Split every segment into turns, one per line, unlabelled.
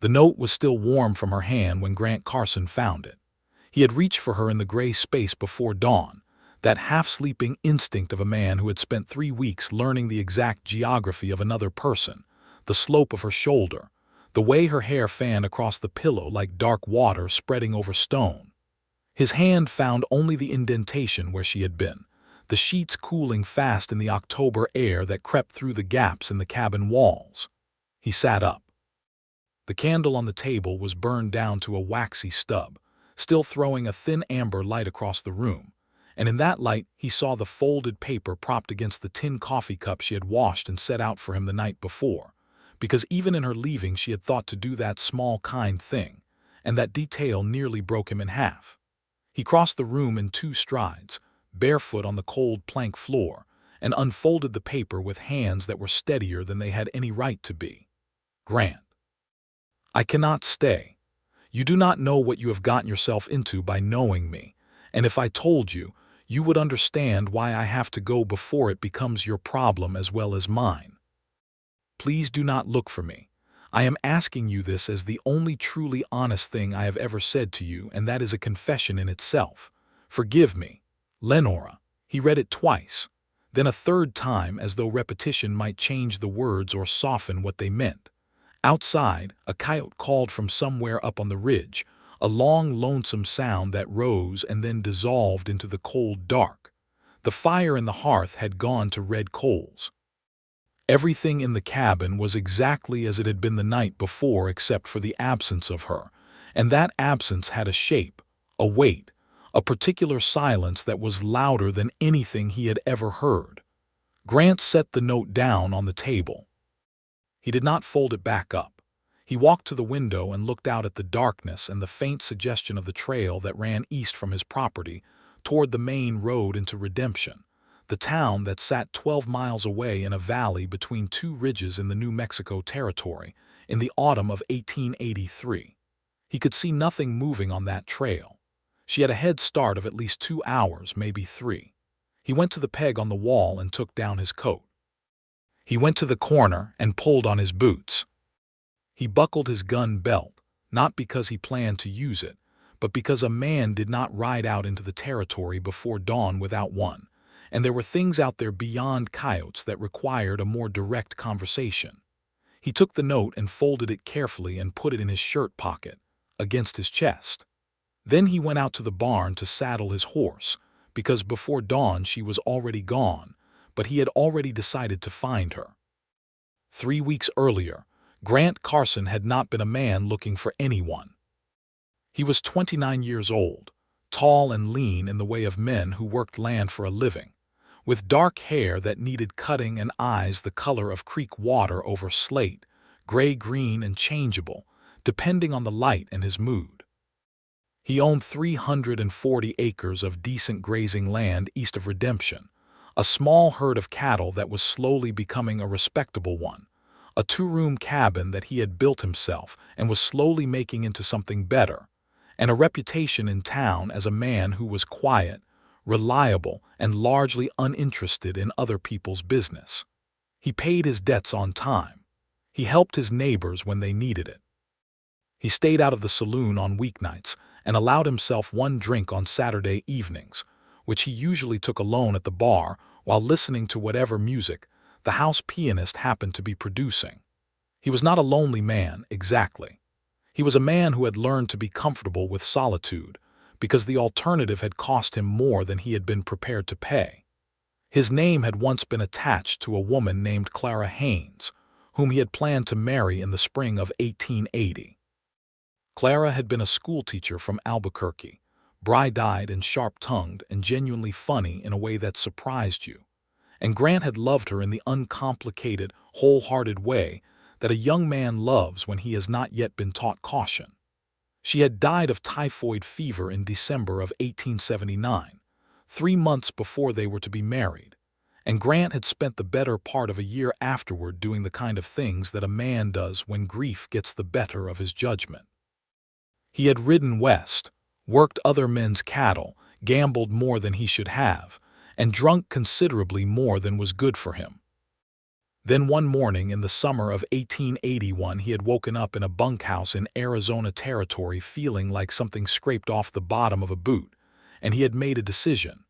The note was still warm from her hand when Grant Carson found it. He had reached for her in the gray space before dawn, that half-sleeping instinct of a man who had spent 3 weeks learning the exact geography of another person, the slope of her shoulder, the way her hair fanned across the pillow like dark water spreading over stone. His hand found only the indentation where she had been, the sheets cooling fast in the October air that crept through the gaps in the cabin walls. He sat up. The candle on the table was burned down to a waxy stub, still throwing a thin amber light across the room, and in that light he saw the folded paper propped against the tin coffee cup she had washed and set out for him the night before, because even in her leaving she had thought to do that small kind thing, and that detail nearly broke him in half. He crossed the room in 2 strides, barefoot on the cold plank floor, and unfolded the paper with hands that were steadier than they had any right to be. "Grant, I cannot stay. You do not know what you have gotten yourself into by knowing me, and if I told you, you would understand why I have to go before it becomes your problem as well as mine. Please do not look for me. I am asking you this as the only truly honest thing I have ever said to you, and that is a confession in itself. Forgive me, Lenora." He read it twice, then a third time as though repetition might change the words or soften what they meant. Outside, a coyote called from somewhere up on the ridge, a long, lonesome sound that rose and then dissolved into the cold dark. The fire in the hearth had gone to red coals. Everything in the cabin was exactly as it had been the night before except for the absence of her, and that absence had a shape, a weight, a particular silence that was louder than anything he had ever heard. Grant set the note down on the table. He did not fold it back up. He walked to the window and looked out at the darkness and the faint suggestion of the trail that ran east from his property toward the main road into Redemption, the town that sat 12 miles away in a valley between 2 ridges in the New Mexico territory in the autumn of 1883. He could see nothing moving on that trail. She had a head start of at least 2 hours, maybe 3. He went to the peg on the wall and took down his coat. He went to the corner and pulled on his boots. He buckled his gun belt, not because he planned to use it, but because a man did not ride out into the territory before dawn without one, and there were things out there beyond coyotes that required a more direct conversation. He took the note and folded it carefully and put it in his shirt pocket, against his chest. Then he went out to the barn to saddle his horse, because before dawn she was already gone, but he had already decided to find her. 3 weeks earlier, Grant Carson had not been a man looking for anyone. He was 29 years old, tall and lean in the way of men who worked land for a living, with dark hair that needed cutting and eyes the color of creek water over slate, gray-green and changeable, depending on the light and his mood. He owned 340 acres of decent grazing land east of Redemption, a small herd of cattle that was slowly becoming a respectable one, a 2-room cabin that he had built himself and was slowly making into something better, and a reputation in town as a man who was quiet, reliable, and largely uninterested in other people's business. He paid his debts on time. He helped his neighbors when they needed it. He stayed out of the saloon on weeknights and allowed himself 1 drink on Saturday evenings, which he usually took alone at the bar while listening to whatever music the house pianist happened to be producing. He was not a lonely man, exactly. He was a man who had learned to be comfortable with solitude, because the alternative had cost him more than he had been prepared to pay. His name had once been attached to a woman named Clara Haynes, whom he had planned to marry in the spring of 1880. Clara had been a schoolteacher from Albuquerque, bright-eyed and sharp-tongued and genuinely funny in a way that surprised you, and Grant had loved her in the uncomplicated, wholehearted way that a young man loves when he has not yet been taught caution. She had died of typhoid fever in December of 1879, 3 months before they were to be married, and Grant had spent the better part of a year afterward doing the kind of things that a man does when grief gets the better of his judgment. He had ridden west, worked other men's cattle, gambled more than he should have, and drunk considerably more than was good for him. Then one morning in the summer of 1881 he had woken up in a bunkhouse in Arizona Territory feeling like something scraped off the bottom of a boot, and he had made a decision.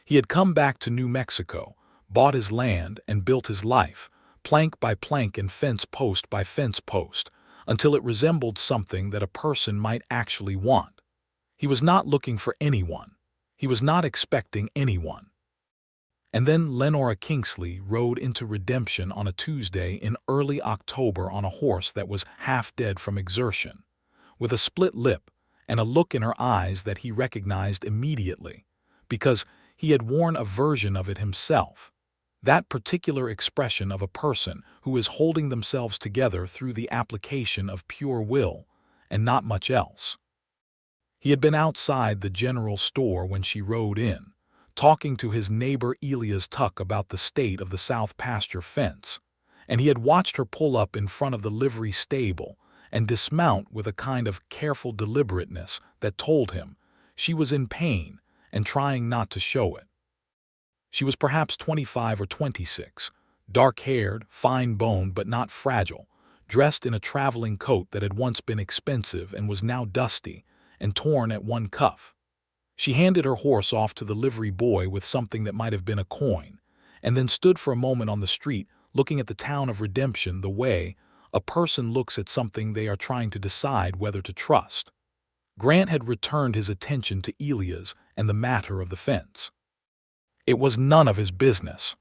He had come back to New Mexico, bought his land, and built his life, plank by plank and fence post by fence post, until it resembled something that a person might actually want. He was not looking for anyone. He was not expecting anyone. And then Lenora Kingsley rode into Redemption on a Tuesday in early October on a horse that was half dead from exertion, with a split lip and a look in her eyes that he recognized immediately, because he had worn a version of it himself. That particular expression of a person who is holding themselves together through the application of pure will and not much else. He had been outside the general store when she rode in, talking to his neighbor Elias Tuck about the state of the south pasture fence, and he had watched her pull up in front of the livery stable and dismount with a kind of careful deliberateness that told him she was in pain and trying not to show it. She was perhaps 25 or 26, dark-haired, fine-boned but not fragile, dressed in a traveling coat that had once been expensive and was now dusty and torn at one cuff. She handed her horse off to the livery boy with something that might have been a coin, and then stood for a moment on the street looking at the town of Redemption the way a person looks at something they are trying to decide whether to trust. Grant had returned his attention to Elias and the matter of the fence. It was none of his business.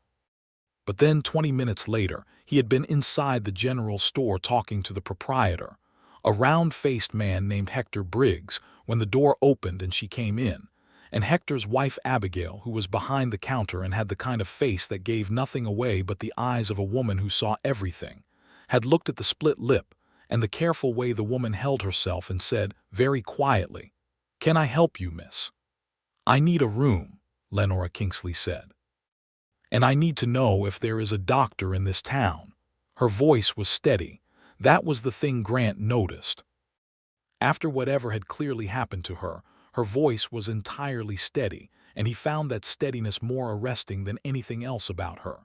But then 20 minutes later, he had been inside the general store talking to the proprietor, a round-faced man named Hector Briggs, when the door opened and she came in, and Hector's wife Abigail, who was behind the counter and had the kind of face that gave nothing away but the eyes of a woman who saw everything, had looked at the split lip and the careful way the woman held herself and said, very quietly, "Can I help you, miss?" "I need a room," Lenora Kingsley said. "And I need to know if there is a doctor in this town." Her voice was steady. That was the thing Grant noticed. After whatever had clearly happened to her, her voice was entirely steady, and he found that steadiness more arresting than anything else about her.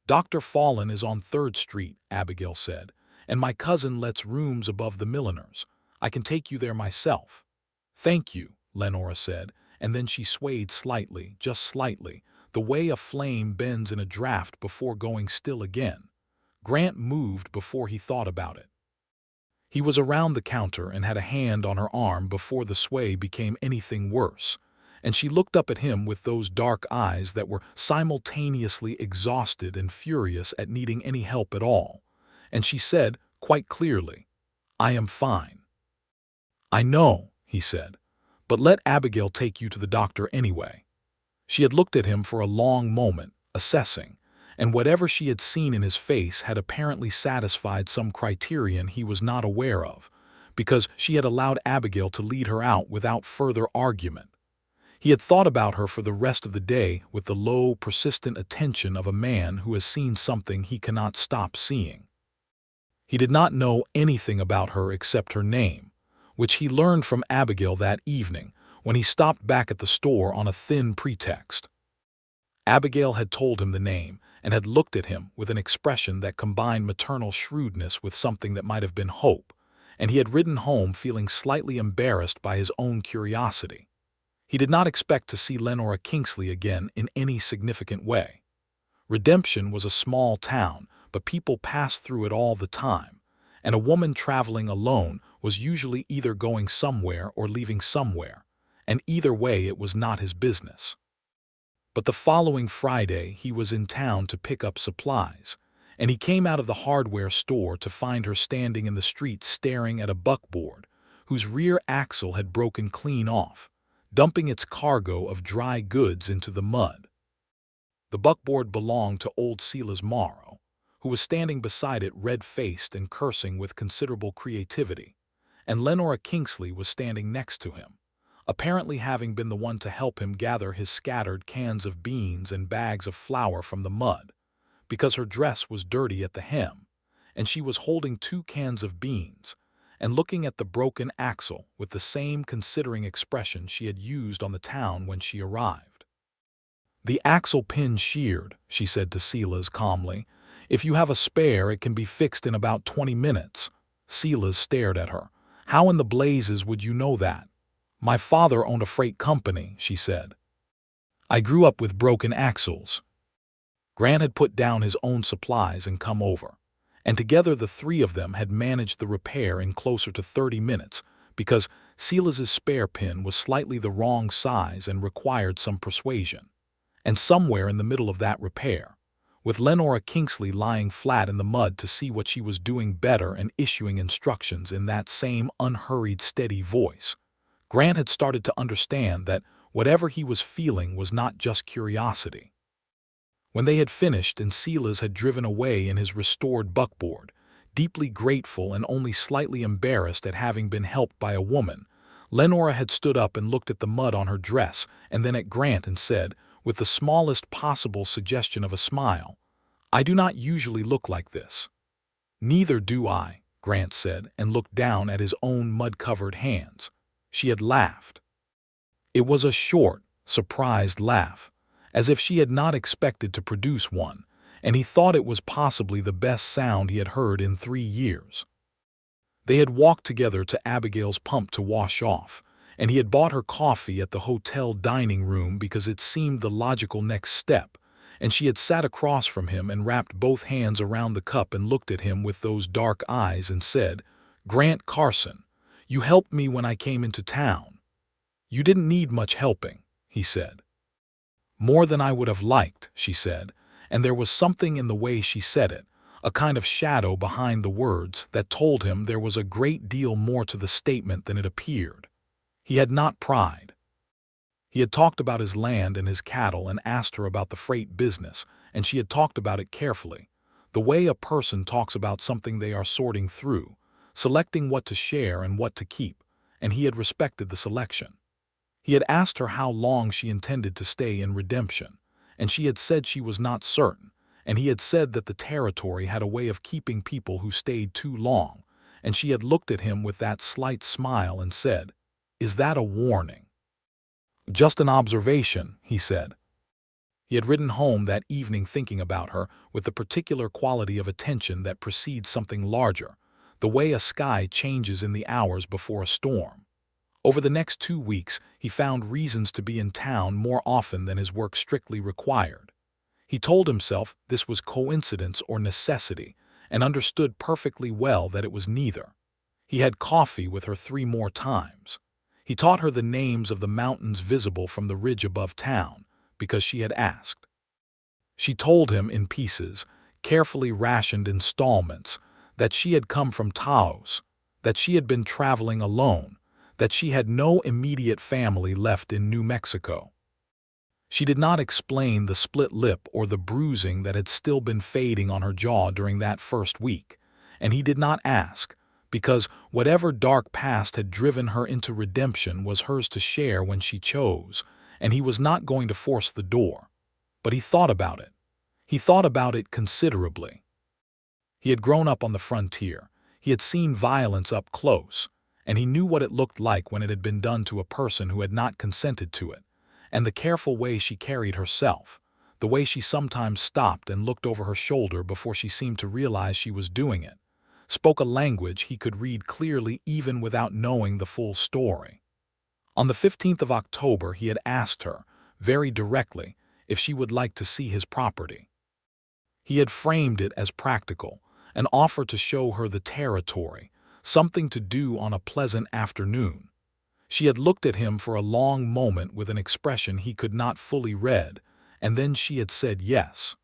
"Dr. Fallon is on 3rd Street, Abigail said, "and my cousin lets rooms above the milliner's. I can take you there myself." "Thank you," Lenora said, and then she swayed slightly, just slightly, the way a flame bends in a draft before going still again. Grant moved before he thought about it. He was around the counter and had a hand on her arm before the sway became anything worse, and she looked up at him with those dark eyes that were simultaneously exhausted and furious at needing any help at all, and she said, quite clearly, "I am fine." "I know," he said, "but let Abigail take you to the doctor anyway." She had looked at him for a long moment, assessing, and whatever she had seen in his face had apparently satisfied some criterion he was not aware of, because she had allowed Abigail to lead her out without further argument. He had thought about her for the rest of the day with the low, persistent attention of a man who has seen something he cannot stop seeing. He did not know anything about her except her name, which he learned from Abigail that evening when he stopped back at the store on a thin pretext. Abigail had told him the name and had looked at him with an expression that combined maternal shrewdness with something that might have been hope, and he had ridden home feeling slightly embarrassed by his own curiosity. He did not expect to see Lenora Kingsley again in any significant way. Redemption was a small town, but people passed through it all the time, and a woman traveling alone was usually either going somewhere or leaving somewhere, and either way it was not his business. But the following Friday he was in town to pick up supplies, and he came out of the hardware store to find her standing in the street staring at a buckboard whose rear axle had broken clean off, dumping its cargo of dry goods into the mud. The buckboard belonged to old Silas Morrow, who was standing beside it red-faced and cursing with considerable creativity, and Lenora Kingsley was standing next to him, apparently having been the one to help him gather his scattered cans of beans and bags of flour from the mud, because her dress was dirty at the hem, and she was holding 2 cans of beans and looking at the broken axle with the same considering expression she had used on the town when she arrived. "The axle pin sheared," she said to Silas calmly. If you have a spare, it can be fixed in about 20 minutes. Silas stared at her. How in the blazes would you know that? My father owned a freight company, she said. I grew up with broken axles. Grant had put down his own supplies and come over, and together the three of them had managed the repair in closer to 30 minutes because Silas's spare pin was slightly the wrong size and required some persuasion. And somewhere in the middle of that repair, with Lenora Kingsley lying flat in the mud to see what she was doing better and issuing instructions in that same unhurried, steady voice, Grant had started to understand that whatever he was feeling was not just curiosity. When they had finished and Silas had driven away in his restored buckboard, deeply grateful and only slightly embarrassed at having been helped by a woman, Lenora had stood up and looked at the mud on her dress and then at Grant and said, with the smallest possible suggestion of a smile, I do not usually look like this. Neither do I, Grant said, and looked down at his own mud-covered hands. She had laughed. It was a short, surprised laugh, as if she had not expected to produce one, and he thought it was possibly the best sound he had heard in 3 years. They had walked together to Abigail's pump to wash off, and he had bought her coffee at the hotel dining room because it seemed the logical next step, and she had sat across from him and wrapped both hands around the cup and looked at him with those dark eyes and said, Grant Carson, you helped me when I came into town. You didn't need much helping, he said. More than I would have liked, she said, and there was something in the way she said it, a kind of shadow behind the words that told him there was a great deal more to the statement than it appeared. He had not pried. He had talked about his land and his cattle and asked her about the freight business, and she had talked about it carefully, the way a person talks about something they are sorting through, selecting what to share and what to keep, and he had respected the selection. He had asked her how long she intended to stay in Redemption, and she had said she was not certain, and he had said that the territory had a way of keeping people who stayed too long, and she had looked at him with that slight smile and said, Is that a warning? Just an observation, he said. He had ridden home that evening thinking about her with the particular quality of attention that precedes something larger, the way a sky changes in the hours before a storm. Over the next 2 weeks, he found reasons to be in town more often than his work strictly required. He told himself this was coincidence or necessity, and understood perfectly well that it was neither. He had coffee with her 3 more times. He taught her the names of the mountains visible from the ridge above town, because she had asked. She told him in pieces, carefully rationed installments, that she had come from Taos, that she had been traveling alone, that she had no immediate family left in New Mexico. She did not explain the split lip or the bruising that had still been fading on her jaw during that first week, and he did not ask, because whatever dark past had driven her into Redemption was hers to share when she chose, and he was not going to force the door. But he thought about it. He thought about it considerably. He had grown up on the frontier. He had seen violence up close, and he knew what it looked like when it had been done to a person who had not consented to it, and the careful way she carried herself, the way she sometimes stopped and looked over her shoulder before she seemed to realize she was doing it, spoke a language he could read clearly even without knowing the full story. On the 15th of October he had asked her, very directly, if she would like to see his property. He had framed it as practical, an offer to show her the territory, something to do on a pleasant afternoon. She had looked at him for a long moment with an expression he could not fully read, and then she had said yes.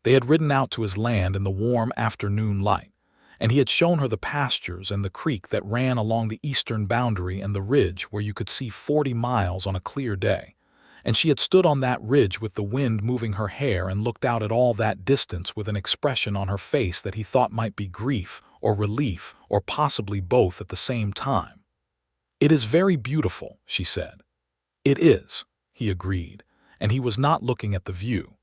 They had ridden out to his land in the warm afternoon light, and he had shown her the pastures and the creek that ran along the eastern boundary and the ridge where you could see 40 miles on a clear day, and she had stood on that ridge with the wind moving her hair and looked out at all that distance with an expression on her face that he thought might be grief or relief or possibly both at the same time. It is very beautiful, she said. It is, he agreed, and he was not looking at the view.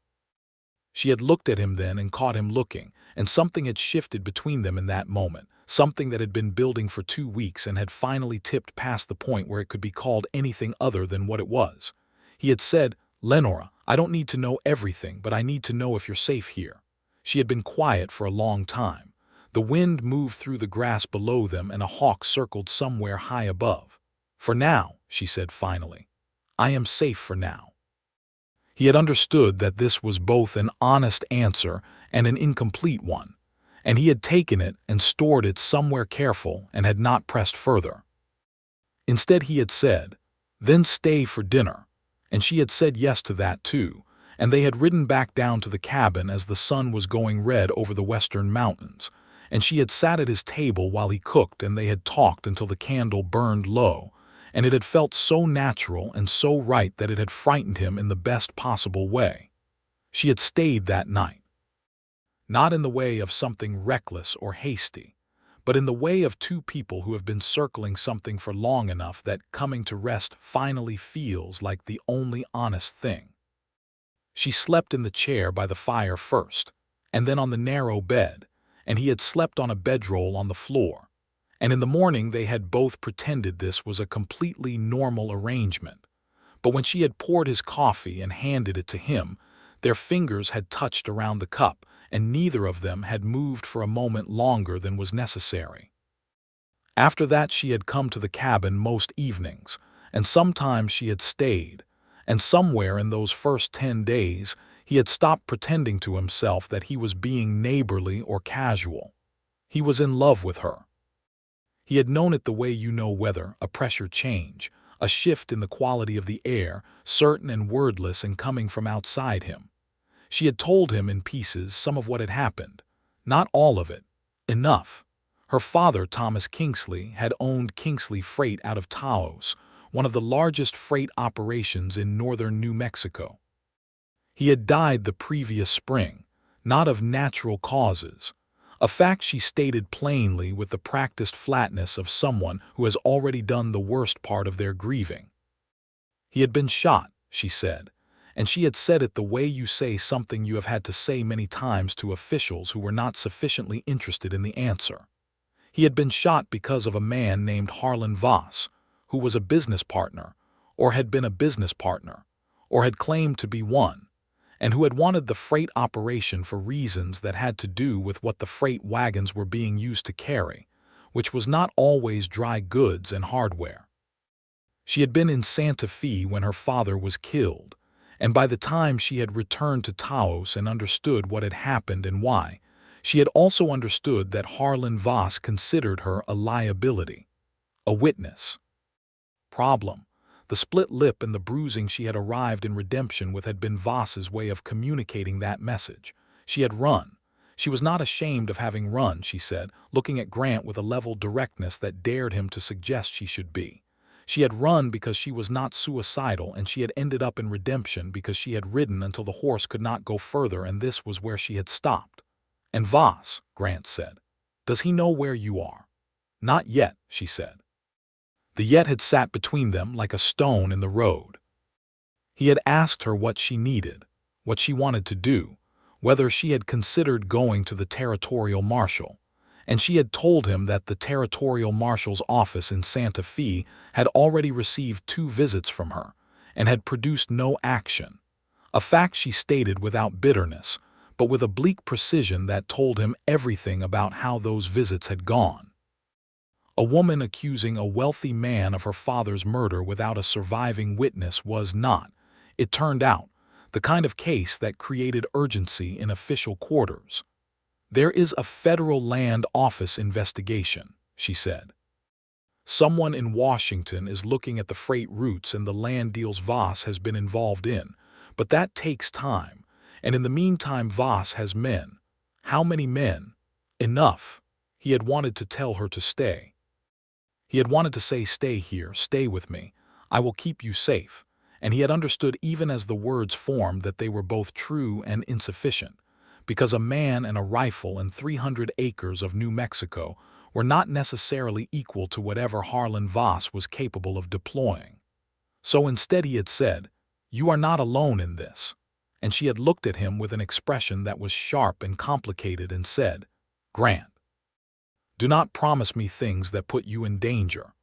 She had looked at him then and caught him looking, and something had shifted between them in that moment, something that had been building for 2 weeks and had finally tipped past the point where it could be called anything other than what it was. He had said, Lenora, I don't need to know everything, but I need to know if you're safe here. She had been quiet for a long time. The wind moved through the grass below them and a hawk circled somewhere high above. "For now," she said finally. "I am safe for now." He had understood that this was both an honest answer and an incomplete one, and he had taken it and stored it somewhere careful and had not pressed further. Instead he had said, "Then stay for dinner," and she had said yes to that too, and they had ridden back down to the cabin as the sun was going red over the western mountains, and she had sat at his table while he cooked and they had talked until the candle burned low, and it had felt so natural and so right that it had frightened him in the best possible way. She had stayed that night. Not in the way of something reckless or hasty, but in the way of two people who have been circling something for long enough that coming to rest finally feels like the only honest thing. She slept in the chair by the fire first, and then on the narrow bed, and he had slept on a bedroll on the floor, and in the morning they had both pretended this was a completely normal arrangement. But when she had poured his coffee and handed it to him, their fingers had touched around the cup, and neither of them had moved for a moment longer than was necessary. After that she had come to the cabin most evenings, and sometimes she had stayed, and somewhere in those first 10 days he had stopped pretending to himself that he was being neighborly or casual. He was in love with her. He had known it the way you know weather, a pressure change, a shift in the quality of the air, certain and wordless and coming from outside him. She had told him in pieces some of what had happened. Not all of it. Enough. Her father, Thomas Kingsley, had owned Kingsley Freight out of Taos, one of the largest freight operations in northern New Mexico. He had died the previous spring, not of natural causes, a fact she stated plainly with the practiced flatness of someone who has already done the worst part of their grieving. He had been shot, she said, and she had said it the way you say something you have had to say many times to officials who were not sufficiently interested in the answer. He had been shot because of a man named Harlan Voss, who was a business partner, or had been a business partner, or had claimed to be one, and who had wanted the freight operation for reasons that had to do with what the freight wagons were being used to carry, which was not always dry goods and hardware. She had been in Santa Fe when her father was killed, and by the time she had returned to Taos and understood what had happened and why, she had also understood that Harlan Voss considered her a liability, a witness. Problem. The split lip and the bruising she had arrived in redemption with had been Voss's way of communicating that message. She had run. She was not ashamed of having run, she said, looking at Grant with a level directness that dared him to suggest she should be. She had run because she was not suicidal, and she had ended up in redemption because she had ridden until the horse could not go further, and this was where she had stopped. "And Voss," Grant said, "does he know where you are?" "Not yet," she said. The yet had sat between them like a stone in the road. He had asked her what she needed, what she wanted to do, whether she had considered going to the territorial marshal, and she had told him that the territorial marshal's office in Santa Fe had already received 2 visits from her and had produced no action, a fact she stated without bitterness, but with a bleak precision that told him everything about how those visits had gone. A woman accusing a wealthy man of her father's murder without a surviving witness was not, it turned out, the kind of case that created urgency in official quarters. "There is a federal land office investigation," she said. "Someone in Washington is looking at the freight routes and the land deals Voss has been involved in, but that takes time, and in the meantime Voss has men." How many men? Enough. He had wanted to tell her to stay. He had wanted to say, "Stay here, stay with me, I will keep you safe," and he had understood even as the words formed that they were both true and insufficient, because a man and a rifle and 300 acres of New Mexico were not necessarily equal to whatever Harlan Voss was capable of deploying. So instead he had said, "You are not alone in this," and she had looked at him with an expression that was sharp and complicated and said, "Grant, do not promise me things that put you in danger."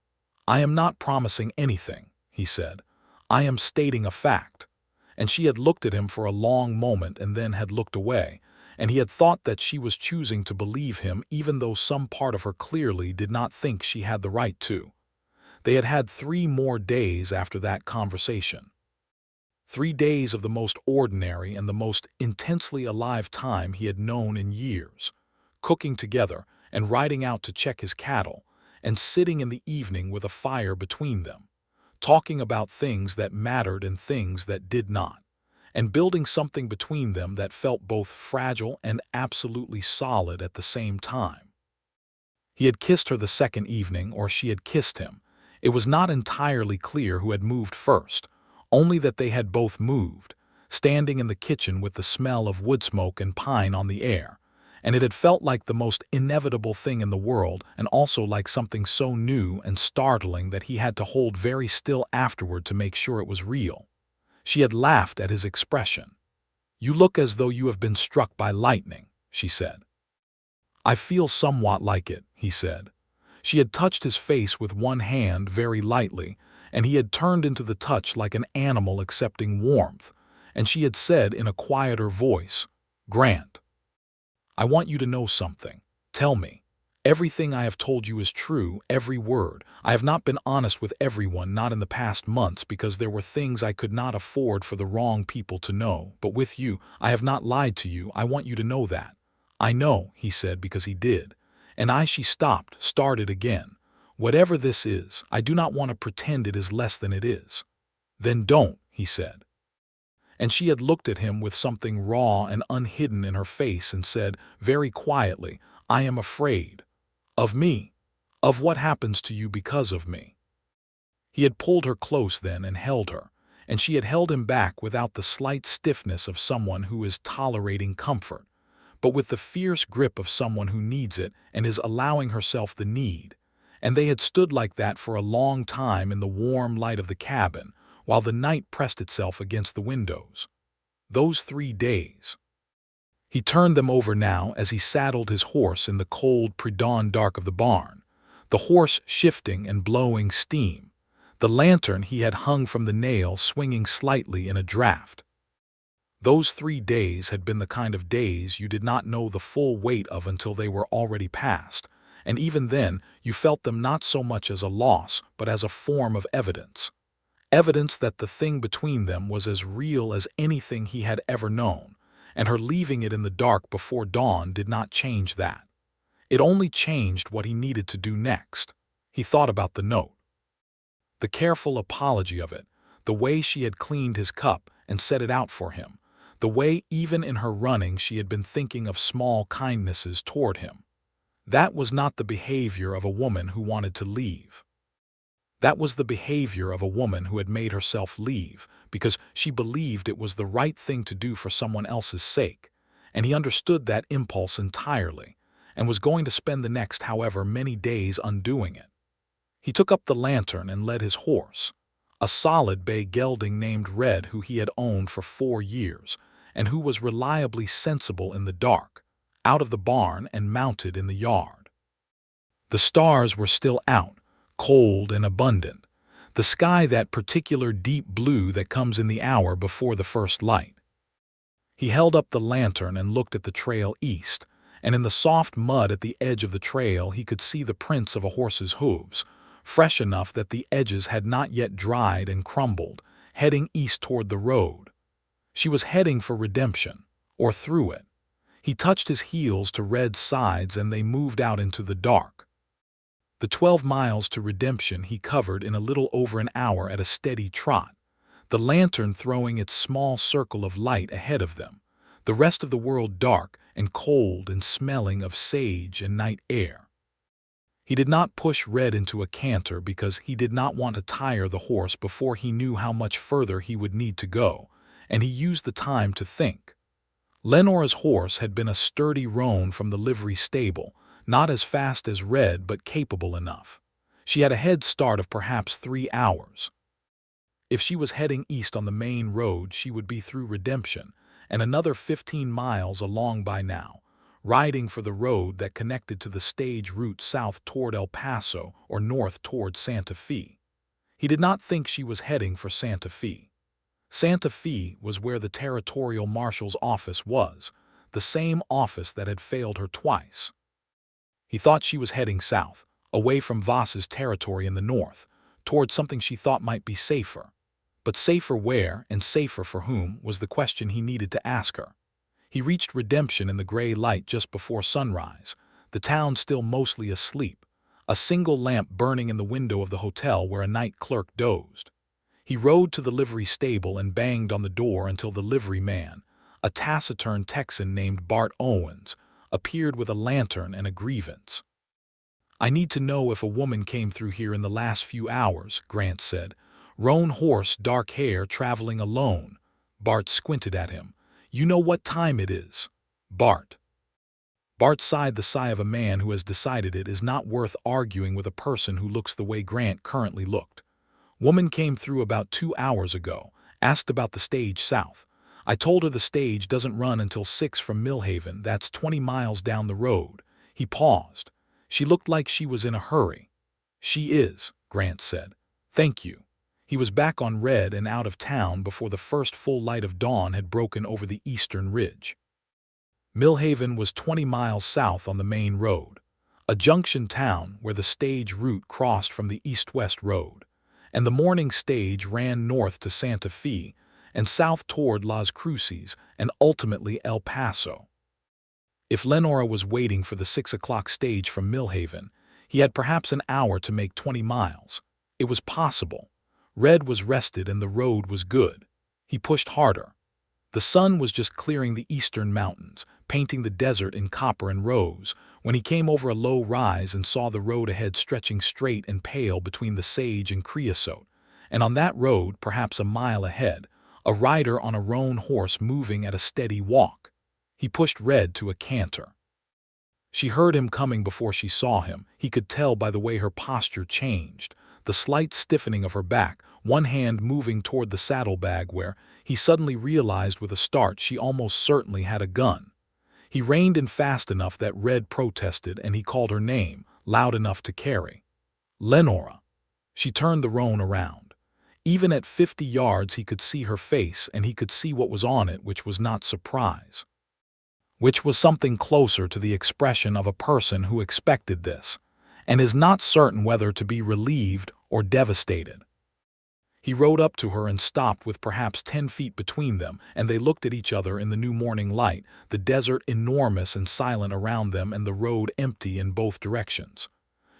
"I am not promising anything," he said. "I am stating a fact." And she had looked at him for a long moment and then had looked away, and he had thought that she was choosing to believe him even though some part of her clearly did not think she had the right to. They had had 3 more days after that conversation. 3 days of the most ordinary and the most intensely alive time he had known in years, cooking together and riding out to check his cattle, and sitting in the evening with a fire between them, talking about things that mattered and things that did not, and building something between them that felt both fragile and absolutely solid at the same time. He had kissed her the second evening, or she had kissed him. It was not entirely clear who had moved first, only that they had both moved, standing in the kitchen with the smell of wood smoke and pine on the air, and it had felt like the most inevitable thing in the world, and also like something so new and startling that he had to hold very still afterward to make sure it was real. She had laughed at his expression. "You look as though you have been struck by lightning," she said. "I feel somewhat like it," he said. She had touched his face with one hand very lightly, and he had turned into the touch like an animal accepting warmth, and she had said in a quieter voice, "Grant, I want you to know something. Tell me. Everything I have told you is true, every word. I have not been honest with everyone, not in the past months, because there were things I could not afford for the wrong people to know, but with you, I have not lied to you. I want you to know that." "I know," he said, because he did. She stopped, started again. "Whatever this is, I do not want to pretend it is less than it is." "Then don't," he said. And she had looked at him with something raw and unhidden in her face and said, very quietly, "I am afraid. Of me. Of what happens to you because of me." He had pulled her close then and held her, and she had held him back without the slight stiffness of someone who is tolerating comfort, but with the fierce grip of someone who needs it and is allowing herself the need. And they had stood like that for a long time in the warm light of the cabin, while the night pressed itself against the windows. Those 3 days. He turned them over now as he saddled his horse in the cold pre-dawn dark of the barn, the horse shifting and blowing steam, the lantern he had hung from the nail swinging slightly in a draft. Those 3 days had been the kind of days you did not know the full weight of until they were already past, and even then you felt them not so much as a loss but as a form of evidence. Evidence that the thing between them was as real as anything he had ever known, and her leaving it in the dark before dawn did not change that. It only changed what he needed to do next. He thought about the note. The careful apology of it, the way she had cleaned his cup and set it out for him, the way even in her running she had been thinking of small kindnesses toward him. That was not the behavior of a woman who wanted to leave. That was the behavior of a woman who had made herself leave because she believed it was the right thing to do for someone else's sake, and he understood that impulse entirely, and was going to spend the next however many days undoing it. He took up the lantern and led his horse, a solid bay gelding named Red who he had owned for 4 years, and who was reliably sensible in the dark, out of the barn and mounted in the yard. The stars were still out, cold and abundant, the sky that particular deep blue that comes in the hour before the first light. He held up the lantern and looked at the trail east, and in the soft mud at the edge of the trail he could see the prints of a horse's hooves, fresh enough that the edges had not yet dried and crumbled, heading east toward the road. She was heading for redemption, or through it. He touched his heels to Red's sides and they moved out into the dark. The 12 miles to redemption he covered in a little over an hour at a steady trot, the lantern throwing its small circle of light ahead of them, the rest of the world dark and cold and smelling of sage and night air. He did not push Red into a canter because he did not want to tire the horse before he knew how much further he would need to go, and he used the time to think. Lenora's horse had been a sturdy roan from the livery stable, not as fast as Red but capable enough. She had a head start of perhaps 3 hours. If she was heading east on the main road she would be through Redemption, and another 15 miles along by now, riding for the road that connected to the stage route south toward El Paso or north toward Santa Fe. He did not think she was heading for Santa Fe. Santa Fe was where the territorial marshal's office was, the same office that had failed her twice. He thought she was heading south, away from Voss's territory in the north, toward something she thought might be safer. But safer where and safer for whom was the question he needed to ask her. He reached Redemption in the gray light just before sunrise, the town still mostly asleep, a single lamp burning in the window of the hotel where a night clerk dozed. He rode to the livery stable and banged on the door until the livery man, a taciturn Texan named Bart Owens, appeared with a lantern and a grievance. "I need to know if a woman came through here in the last few hours," Grant said. "Roan horse, dark hair, traveling alone." Bart squinted at him. "You know what time it is, Bart." Bart sighed the sigh of a man who has decided it is not worth arguing with a person who looks the way Grant currently looked. "Woman came through about 2 hours ago, asked about the stage south. I told her the stage doesn't run until 6 from Millhaven, that's 20 miles down the road." He paused. "She looked like she was in a hurry." "She is," Grant said. "Thank you." He was back on Red and out of town before the first full light of dawn had broken over the eastern ridge. Millhaven was 20 miles south on the main road, a junction town where the stage route crossed from the east-west road, and the morning stage ran north to Santa Fe and south toward Las Cruces and ultimately El Paso. If Lenora was waiting for the 6 o'clock stage from Millhaven, he had perhaps an hour to make 20 miles. It was possible. Red was rested and the road was good. He pushed harder. The sun was just clearing the eastern mountains, painting the desert in copper and rose, when he came over a low rise and saw the road ahead stretching straight and pale between the sage and creosote, and on that road, perhaps a mile ahead, a rider on a roan horse moving at a steady walk. He pushed Red to a canter. She heard him coming before she saw him. He could tell by the way her posture changed, the slight stiffening of her back, one hand moving toward the saddlebag where, he suddenly realized with a start, she almost certainly had a gun. He reined in fast enough that Red protested, and he called her name, loud enough to carry. "Lenora." She turned the roan around. Even at 50 yards he could see her face, and he could see what was on it, which was not surprise. Which was something closer to the expression of a person who expected this, and is not certain whether to be relieved or devastated. He rode up to her and stopped with perhaps 10 feet between them, and they looked at each other in the new morning light, the desert enormous and silent around them and the road empty in both directions.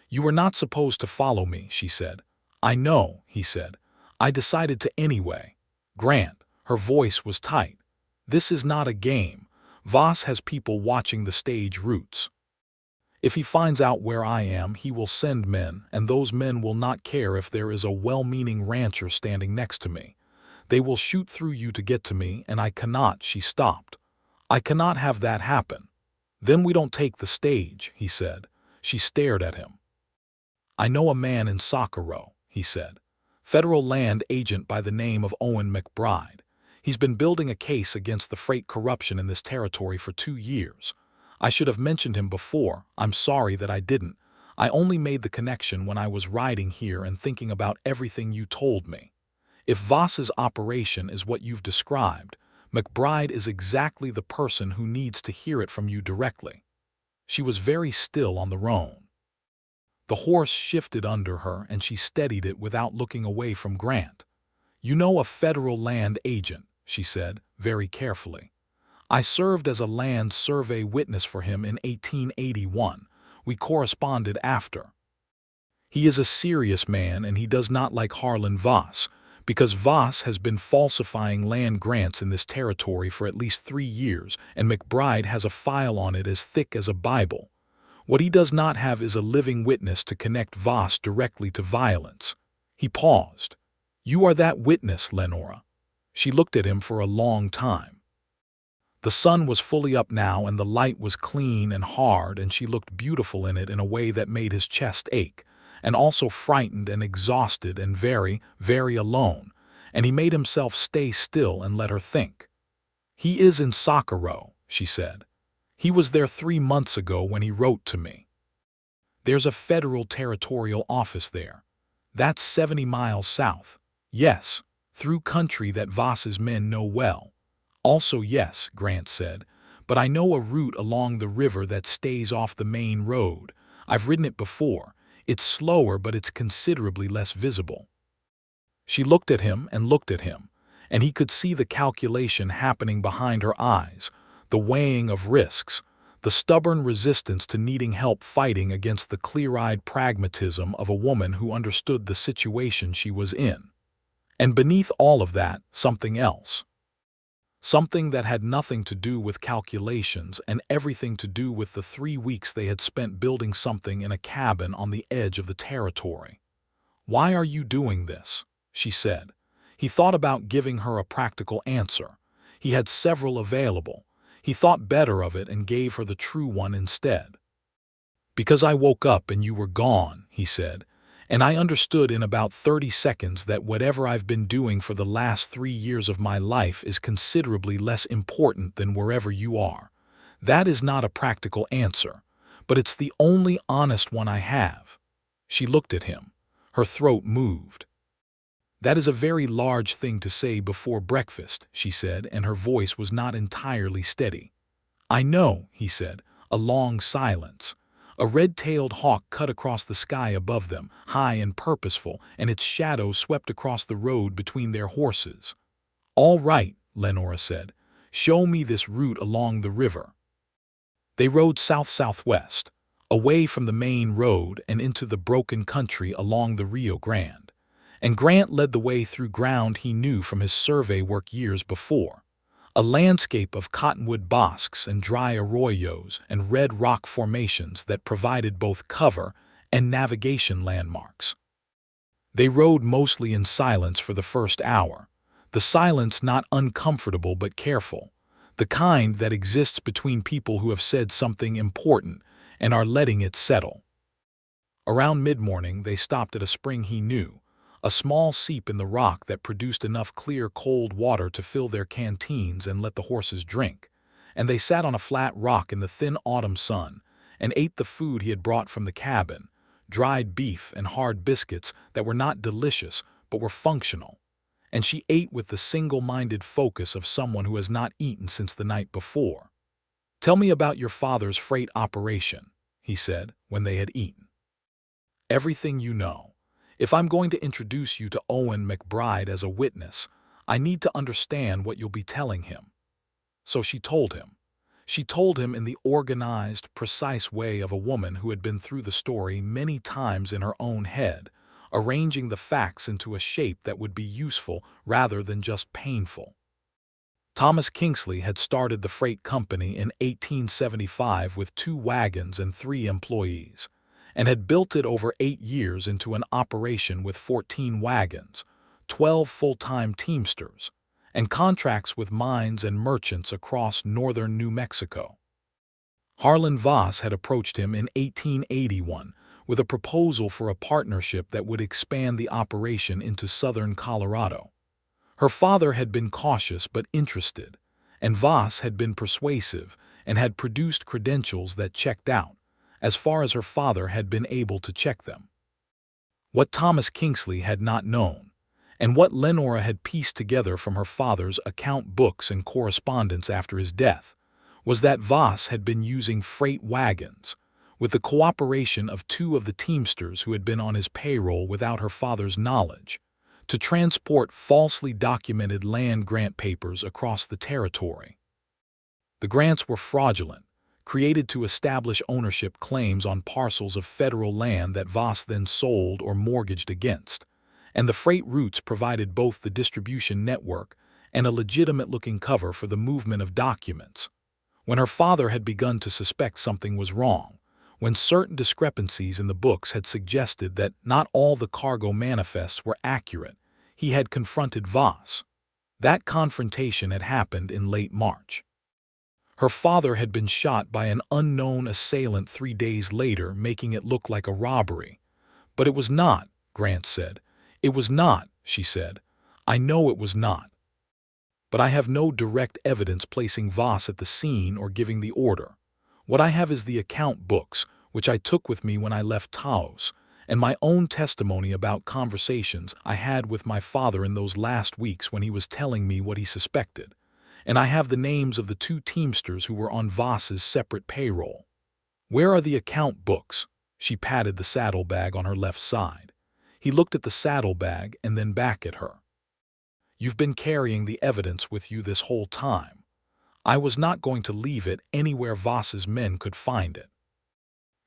"You were not supposed to follow me," she said. "I know," he said. "I decided to anyway." "Grant," her voice was tight. "This is not a game. Voss has people watching the stage routes. If he finds out where I am, he will send men, and those men will not care if there is a well-meaning rancher standing next to me. They will shoot through you to get to me, and I cannot." She stopped. "I cannot have that happen." "Then we don't take the stage," he said. She stared at him. "I know a man in Socorro," he said. "Federal land agent by the name of Owen McBride. He's been building a case against the freight corruption in this territory for 2 years. I should have mentioned him before. I'm sorry that I didn't. I only made the connection when I was riding here and thinking about everything you told me. If Voss's operation is what you've described, McBride is exactly the person who needs to hear it from you directly." She was very still on the roan. The horse shifted under her, and she steadied it without looking away from Grant. "You know a federal land agent," she said, very carefully. "I served as a land survey witness for him in 1881. We corresponded after. He is a serious man, and he does not like Harlan Voss, because Voss has been falsifying land grants in this territory for at least 3 years, and McBride has a file on it as thick as a Bible. What he does not have is a living witness to connect Voss directly to violence." He paused. "You are that witness, Lenora." She looked at him for a long time. The sun was fully up now, and the light was clean and hard, and she looked beautiful in it in a way that made his chest ache, and also frightened and exhausted and very, very alone, and he made himself stay still and let her think. "He is in Socorro," she said. "He was there 3 months ago when he wrote to me. There's a federal territorial office there. That's 70 miles south. Yes, through country that Voss's men know well." "Also yes," Grant said, but I know a route along the river that stays off the main road. I've ridden it before. It's slower, but it's considerably less visible." She looked at him and looked at him, and he could see the calculation happening behind her eyes, the weighing of risks, the stubborn resistance to needing help fighting against the clear-eyed pragmatism of a woman who understood the situation she was in. And beneath all of that, something else. Something that had nothing to do with calculations and everything to do with the 3 weeks they had spent building something in a cabin on the edge of the territory. "Why are you doing this?" she said. He thought about giving her a practical answer. He had several available. He thought better of it and gave her the true one instead. "Because I woke up and you were gone," he said, "and I understood in about 30 seconds that whatever I've been doing for the last 3 years of my life is considerably less important than wherever you are. That is not a practical answer, but it's the only honest one I have." She looked at him. Her throat moved. "That is a very large thing to say before breakfast," she said, and her voice was not entirely steady. "I know," he said. A long silence. A red-tailed hawk cut across the sky above them, high and purposeful, and its shadow swept across the road between their horses. "All right," Lenora said. "Show me this route along the river." They rode south-southwest, away from the main road and into the broken country along the Rio Grande. And Grant led the way through ground he knew from his survey work years before. A landscape of cottonwood bosques and dry arroyos and red rock formations that provided both cover and navigation landmarks. They rode mostly in silence for the first hour, the silence not uncomfortable but careful, the kind that exists between people who have said something important and are letting it settle. Around mid-morning they stopped at a spring he knew, a small seep in the rock that produced enough clear, cold water to fill their canteens and let the horses drink, and they sat on a flat rock in the thin autumn sun and ate the food he had brought from the cabin, dried beef and hard biscuits that were not delicious but were functional, and she ate with the single-minded focus of someone who has not eaten since the night before. "Tell me about your father's freight operation," he said when they had eaten. "Everything you know. If I'm going to introduce you to Owen McBride as a witness, I need to understand what you'll be telling him." So she told him. She told him in the organized, precise way of a woman who had been through the story many times in her own head, arranging the facts into a shape that would be useful rather than just painful. Thomas Kingsley had started the freight company in 1875 with 2 wagons and 3 employees, and had built it over 8 years into an operation with 14 wagons, 12 full-time teamsters, and contracts with mines and merchants across northern New Mexico. Harlan Voss had approached him in 1881 with a proposal for a partnership that would expand the operation into southern Colorado. Her father had been cautious but interested, and Voss had been persuasive and had produced credentials that checked out, as far as her father had been able to check them. What Thomas Kingsley had not known, and what Lenora had pieced together from her father's account books and correspondence after his death, was that Voss had been using freight wagons, with the cooperation of 2 of the teamsters who had been on his payroll without her father's knowledge, to transport falsely documented land grant papers across the territory. The grants were fraudulent, created to establish ownership claims on parcels of federal land that Voss then sold or mortgaged against, and the freight routes provided both the distribution network and a legitimate-looking cover for the movement of documents. When her father had begun to suspect something was wrong, when certain discrepancies in the books had suggested that not all the cargo manifests were accurate, he had confronted Voss. That confrontation had happened in late March. Her father had been shot by an unknown assailant 3 days later, making it look like a robbery. "But it was not," Grant said. "It was not," she said. "I know it was not. But I have no direct evidence placing Voss at the scene or giving the order. What I have is the account books, which I took with me when I left Taos, and my own testimony about conversations I had with my father in those last weeks when he was telling me what he suspected. and I have the names of the 2 teamsters who were on Voss's separate payroll. Where are the account books? She patted the saddlebag on her left side. He looked at the saddlebag and then back at her. You've been carrying the evidence with you this whole time. I was not going to leave it anywhere Voss's men could find it.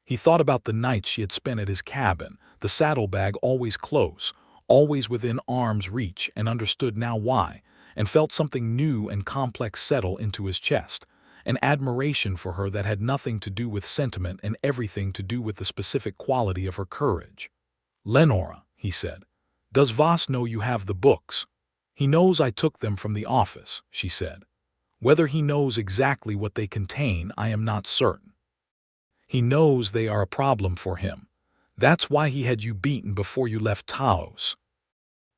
He thought about the nights she had spent at his cabin, the saddlebag always close, always within arm's reach, and understood now why, and felt something new and complex settle into his chest, an admiration for her that had nothing to do with sentiment and everything to do with the specific quality of her courage. "Lenora," he said, "does Voss know you have the books?" "He knows I took them from the office," she said. "Whether he knows exactly what they contain, I am not certain. He knows they are a problem for him. That's why he had you beaten before you left Taos.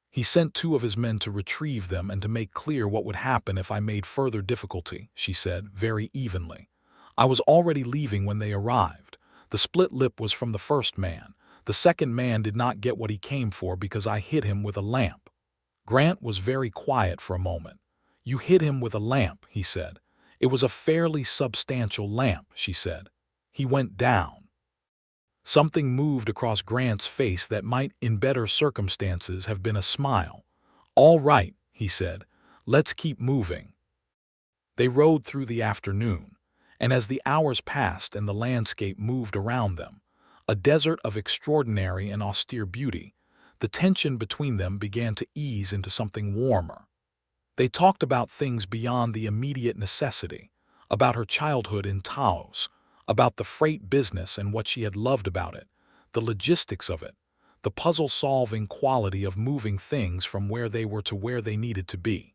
He sent 2 of his men to retrieve them and to make clear what would happen if I made further difficulty," she said, very evenly. "I was already leaving when they arrived. The split lip was from the first man. The second man did not get what he came for because I hit him with a lamp." Grant was very quiet for a moment. "You hit him with a lamp," he said. "It was a fairly substantial lamp," she said. "He went down." Something moved across Grant's face that might, in better circumstances, have been a smile. "All right," he said. "Let's keep moving." They rode through the afternoon, and as the hours passed and the landscape moved around them, a desert of extraordinary and austere beauty, the tension between them began to ease into something warmer. They talked about things beyond the immediate necessity, about her childhood in Taos, about the freight business and what she had loved about it, the logistics of it, the puzzle-solving quality of moving things from where they were to where they needed to be.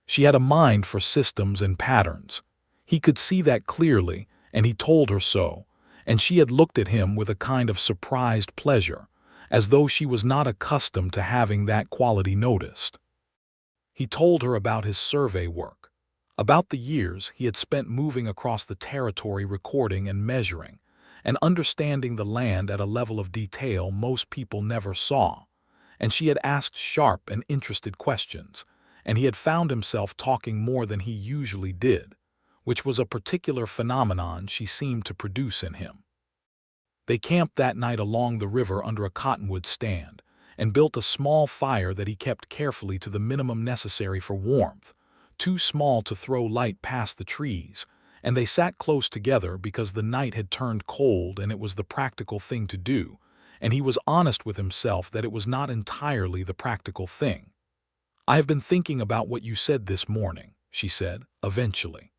She had a mind for systems and patterns. He could see that clearly, and he told her so, and she had looked at him with a kind of surprised pleasure, as though she was not accustomed to having that quality noticed. He told her about his survey work, about the years he had spent moving across the territory recording and measuring, and understanding the land at a level of detail most people never saw, and she had asked sharp and interested questions, and he had found himself talking more than he usually did, which was a particular phenomenon she seemed to produce in him. They camped that night along the river under a cottonwood stand, and built a small fire that he kept carefully to the minimum necessary for warmth, too small to throw light past the trees, and they sat close together because the night had turned cold and it was the practical thing to do, and he was honest with himself that it was not entirely the practical thing. "I have been thinking about what you said this morning," she said, eventually.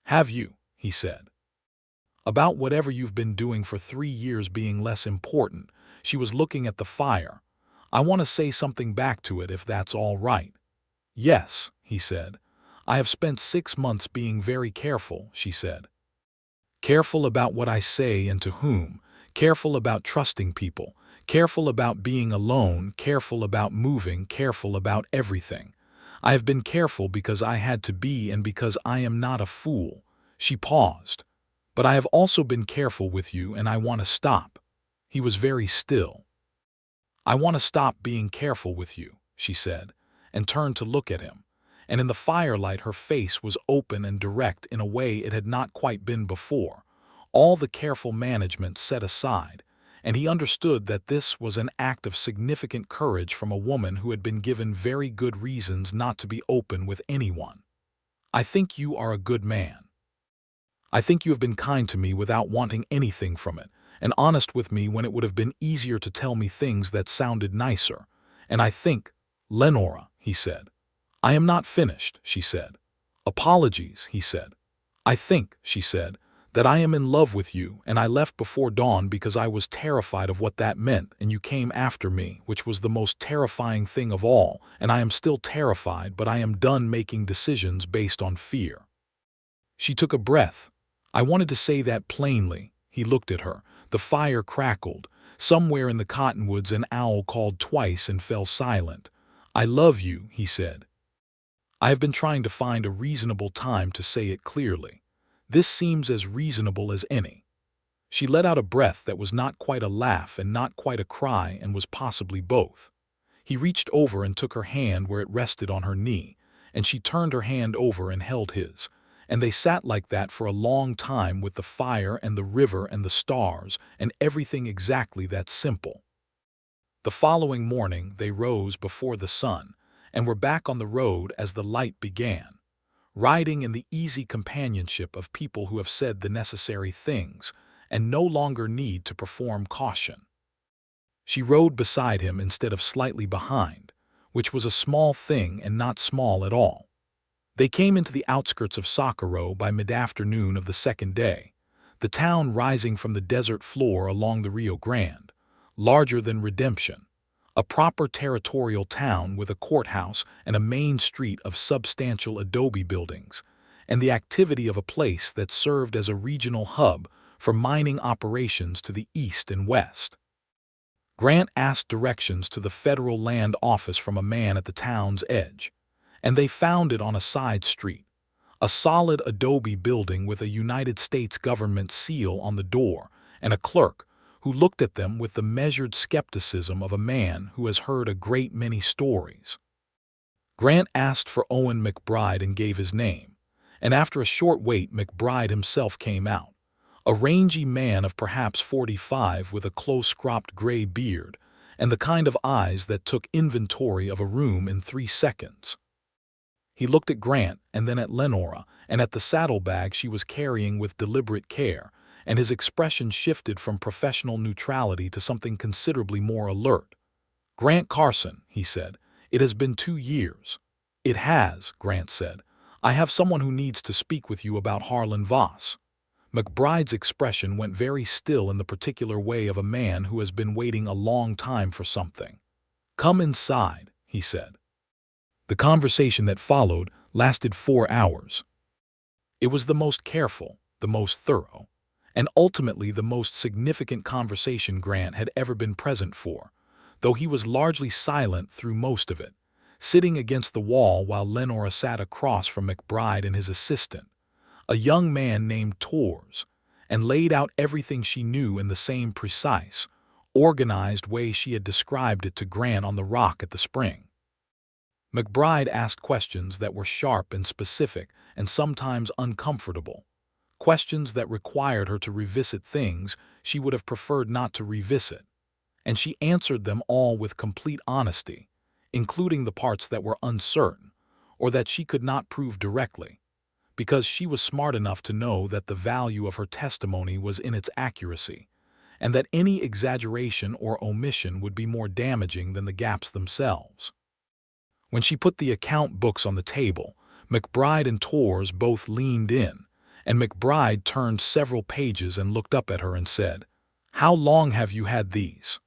"Have you?" he said. "About whatever you've been doing for 3 years being less important." She was looking at the fire. "I want to say something back to it if that's all right." "Yes," he said. "I have spent 6 months being very careful," she said. "Careful about what I say and to whom, careful about trusting people, careful about being alone, careful about moving, careful about everything. I have been careful because I had to be and because I am not a fool." She paused. "But I have also been careful with you and I want to stop." He was very still. "I want to stop being careful with you," she said, and turned to look at him. And in the firelight her face was open and direct in a way it had not quite been before, all the careful management set aside, and he understood that this was an act of significant courage from a woman who had been given very good reasons not to be open with anyone. "I think you are a good man. I think you have been kind to me without wanting anything from it, and honest with me when it would have been easier to tell me things that sounded nicer. And I think, Lenora," he said. "I am not finished," she said. "Apologies," he said. "I think," she said, "that I am in love with you, and I left before dawn because I was terrified of what that meant, and you came after me, which was the most terrifying thing of all, and I am still terrified, but I am done making decisions based on fear." She took a breath. "I wanted to say that plainly." He looked at her. The fire crackled. Somewhere in the cottonwoods an owl called twice and fell silent. "I love you," he said. "I have been trying to find a reasonable time to say it clearly. This seems as reasonable as any." She let out a breath that was not quite a laugh and not quite a cry and was possibly both. He reached over and took her hand where it rested on her knee, and she turned her hand over and held his. And they sat like that for a long time with the fire and the river and the stars and everything exactly that simple. The following morning they rose before the sun and were back on the road as the light began, riding in the easy companionship of people who have said the necessary things and no longer need to perform caution. She rode beside him instead of slightly behind, which was a small thing and not small at all. They came into the outskirts of Socorro by mid-afternoon of the second day, the town rising from the desert floor along the Rio Grande, larger than Redemption, a proper territorial town with a courthouse and a main street of substantial adobe buildings, and the activity of a place that served as a regional hub for mining operations to the east and west. Grant asked directions to the federal land office from a man at the town's edge, and they found it on a side street, a solid adobe building with a United States government seal on the door and a clerk who looked at them with the measured skepticism of a man who has heard a great many stories. Grant asked for Owen McBride and gave his name, and after a short wait McBride himself came out, a rangy man of perhaps 45 with a close-cropped gray beard and the kind of eyes that took inventory of a room in 3 seconds. He looked at Grant and then at Lenora and at the saddlebag she was carrying with deliberate care, and his expression shifted from professional neutrality to something considerably more alert. "Grant Carson," he said, "it has been 2 years." "It has," Grant said. "I have someone who needs to speak with you about Harlan Voss." McBride's expression went very still in the particular way of a man who has been waiting a long time for something. "Come inside," he said. The conversation that followed lasted 4 hours. It was the most careful, the most thorough, and ultimately the most significant conversation Grant had ever been present for, though he was largely silent through most of it, sitting against the wall while Lenora sat across from McBride and his assistant, a young man named Torres, and laid out everything she knew in the same precise, organized way she had described it to Grant on the rock at the spring. McBride asked questions that were sharp and specific and sometimes uncomfortable, questions that required her to revisit things she would have preferred not to revisit, and she answered them all with complete honesty, including the parts that were uncertain or that she could not prove directly, because she was smart enough to know that the value of her testimony was in its accuracy, and that any exaggeration or omission would be more damaging than the gaps themselves. When she put the account books on the table, McBride and Torres both leaned in, and McBride turned several pages and looked up at her and said, "How long have you had these?"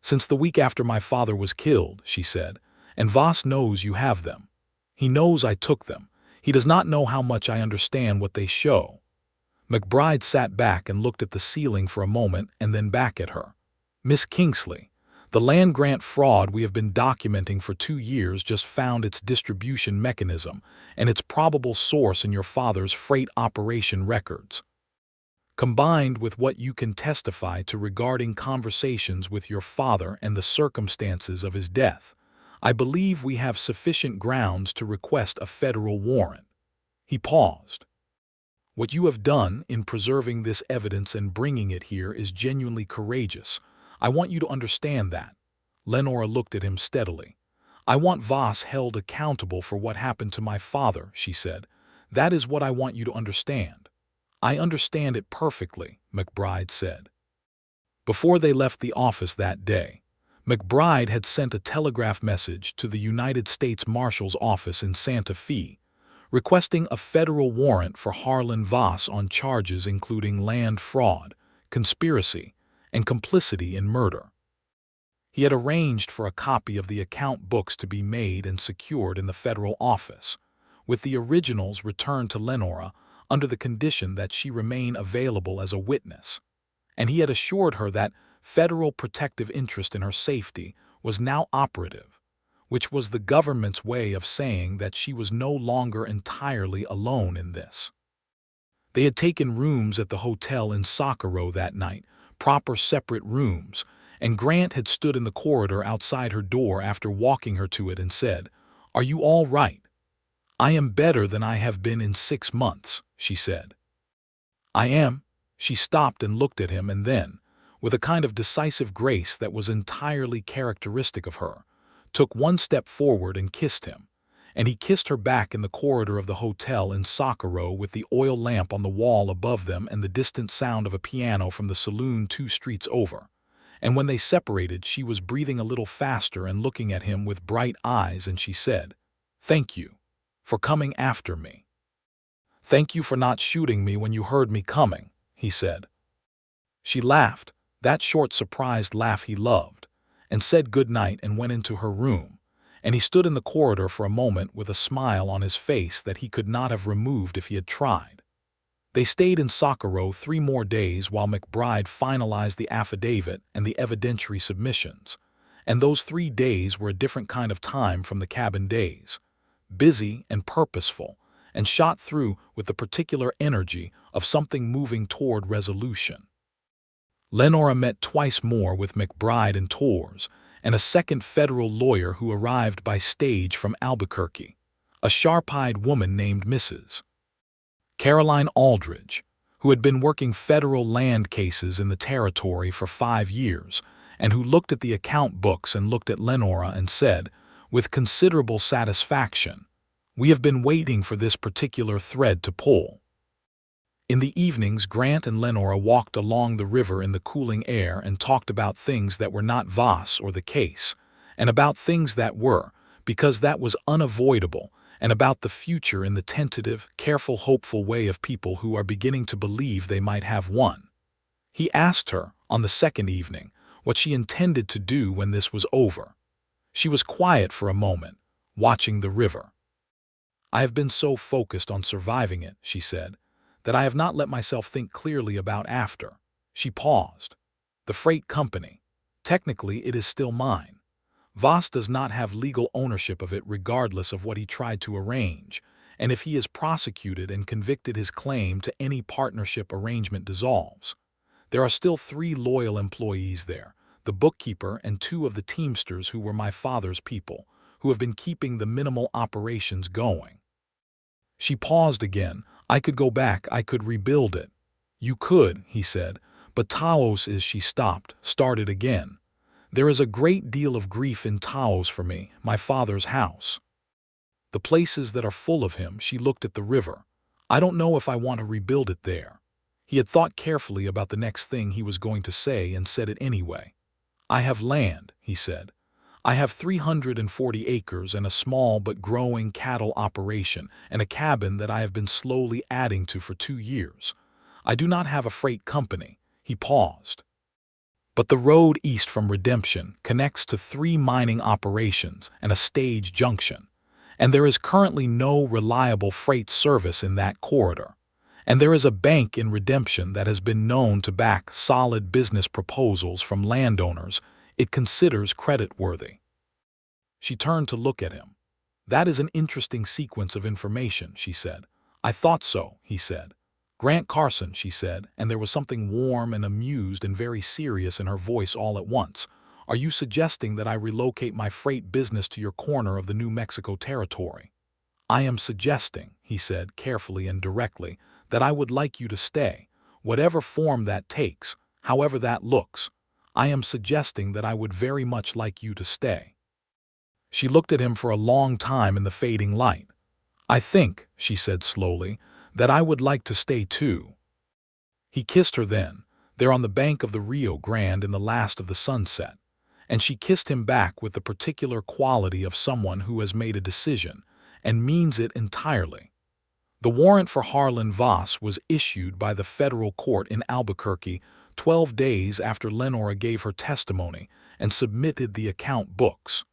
"Since the week after my father was killed," she said, "and Voss knows you have them. He knows I took them. He does not know how much I understand what they show." McBride sat back and looked at the ceiling for a moment and then back at her. "Miss Kingsley, the land grant fraud we have been documenting for 2 years just found its distribution mechanism and its probable source in your father's freight operation records. Combined with what you can testify to regarding conversations with your father and the circumstances of his death, I believe we have sufficient grounds to request a federal warrant." He paused. "What you have done in preserving this evidence and bringing it here is genuinely courageous. I want you to understand that." Lenora looked at him steadily. "I want Voss held accountable for what happened to my father," she said. "That is what I want you to understand." "I understand it perfectly," McBride said. Before they left the office that day, McBride had sent a telegraph message to the United States Marshal's office in Santa Fe, requesting a federal warrant for Harlan Voss on charges including land fraud, conspiracy, and complicity in murder. He had arranged for a copy of the account books to be made and secured in the federal office, with the originals returned to Lenora under the condition that she remain available as a witness, and he had assured her that federal protective interest in her safety was now operative, which was the government's way of saying that she was no longer entirely alone in this. They had taken rooms at the hotel in Socorro that night, proper separate rooms, and Grant had stood in the corridor outside her door after walking her to it and said, "Are you all right?" "I am better than I have been in 6 months," she said. "I am." She stopped and looked at him, and then, with a kind of decisive grace that was entirely characteristic of her, took one step forward and kissed him. And he kissed her back in the corridor of the hotel in Socorro, with the oil lamp on the wall above them and the distant sound of a piano from the saloon 2 streets over. And when they separated, she was breathing a little faster and looking at him with bright eyes, and she said, "Thank you for coming after me." "Thank you for not shooting me when you heard me coming," he said. She laughed, that short surprised laugh he loved, and said good night and went into her room, and he stood in the corridor for a moment with a smile on his face that he could not have removed if he had tried. They stayed in Socorro 3 more days while McBride finalized the affidavit and the evidentiary submissions, and those 3 days were a different kind of time from the cabin days, busy and purposeful, and shot through with the particular energy of something moving toward resolution. Lenora met twice more with McBride and Torres, and a second federal lawyer who arrived by stage from Albuquerque, a sharp-eyed woman named Mrs. Caroline Aldridge, who had been working federal land cases in the territory for 5 years, and who looked at the account books and looked at Lenora and said, with considerable satisfaction, "We have been waiting for this particular thread to pull." In the evenings, Grant and Lenora walked along the river in the cooling air and talked about things that were not Voss or the case, and about things that were, because that was unavoidable, and about the future in the tentative, careful, hopeful way of people who are beginning to believe they might have one. He asked her, on the second evening, what she intended to do when this was over. She was quiet for a moment, watching the river. "I have been so focused on surviving it," she said, "that I have not let myself think clearly about after." She paused. "The freight company. Technically, it is still mine. Voss does not have legal ownership of it regardless of what he tried to arrange, and if he is prosecuted and convicted, his claim to any partnership arrangement dissolves. There are still 3 loyal employees there, the bookkeeper and 2 of the teamsters who were my father's people, who have been keeping the minimal operations going." She paused again. "I could go back, I could rebuild it." "You could," he said, "but Taos is—" She stopped, started again. "There is a great deal of grief in Taos for me, my father's house. The places that are full of him." She looked at the river. "I don't know if I want to rebuild it there." He had thought carefully about the next thing he was going to say and said it anyway. "I have land," he said. "I have 340 acres and a small but growing cattle operation and a cabin that I have been slowly adding to for 2 years. I do not have a freight company." He paused. "But the road east from Redemption connects to 3 mining operations and a stage junction, and there is currently no reliable freight service in that corridor. And there is a bank in Redemption that has been known to back solid business proposals from landowners it considers creditworthy." She turned to look at him. "That is an interesting sequence of information," she said. "I thought so," he said. "Grant Carson," she said, and there was something warm and amused and very serious in her voice all at once. "Are you suggesting that I relocate my freight business to your corner of the New Mexico territory?" "I am suggesting," he said carefully and directly, "that I would like you to stay, whatever form that takes, however that looks. I am suggesting that I would very much like you to stay." She looked at him for a long time in the fading light. "I think," she said slowly, "that I would like to stay too." He kissed her then, there on the bank of the Rio Grande in the last of the sunset, and she kissed him back with the particular quality of someone who has made a decision and means it entirely. The warrant for Harlan Voss was issued by the federal court in Albuquerque 12 days after Lenora gave her testimony and submitted the account books.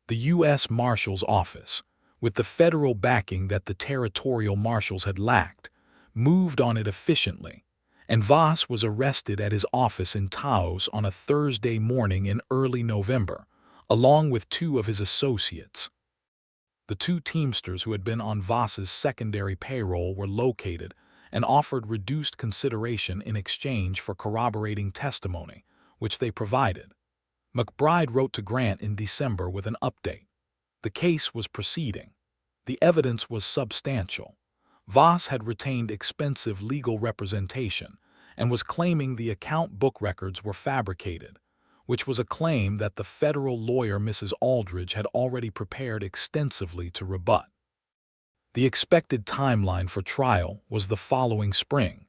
The U.S. Marshal's Office, with the federal backing that the territorial marshals had lacked, moved on it efficiently, and Voss was arrested at his office in Taos on a Thursday morning in early November, along with 2 of his associates. The 2 teamsters who had been on Voss's secondary payroll were located and offered reduced consideration in exchange for corroborating testimony, which they provided. McBride wrote to Grant in December with an update. The case was proceeding. The evidence was substantial. Voss had retained expensive legal representation and was claiming the account book records were fabricated, which was a claim that the federal lawyer Mrs. Aldridge had already prepared extensively to rebut. The expected timeline for trial was the following spring.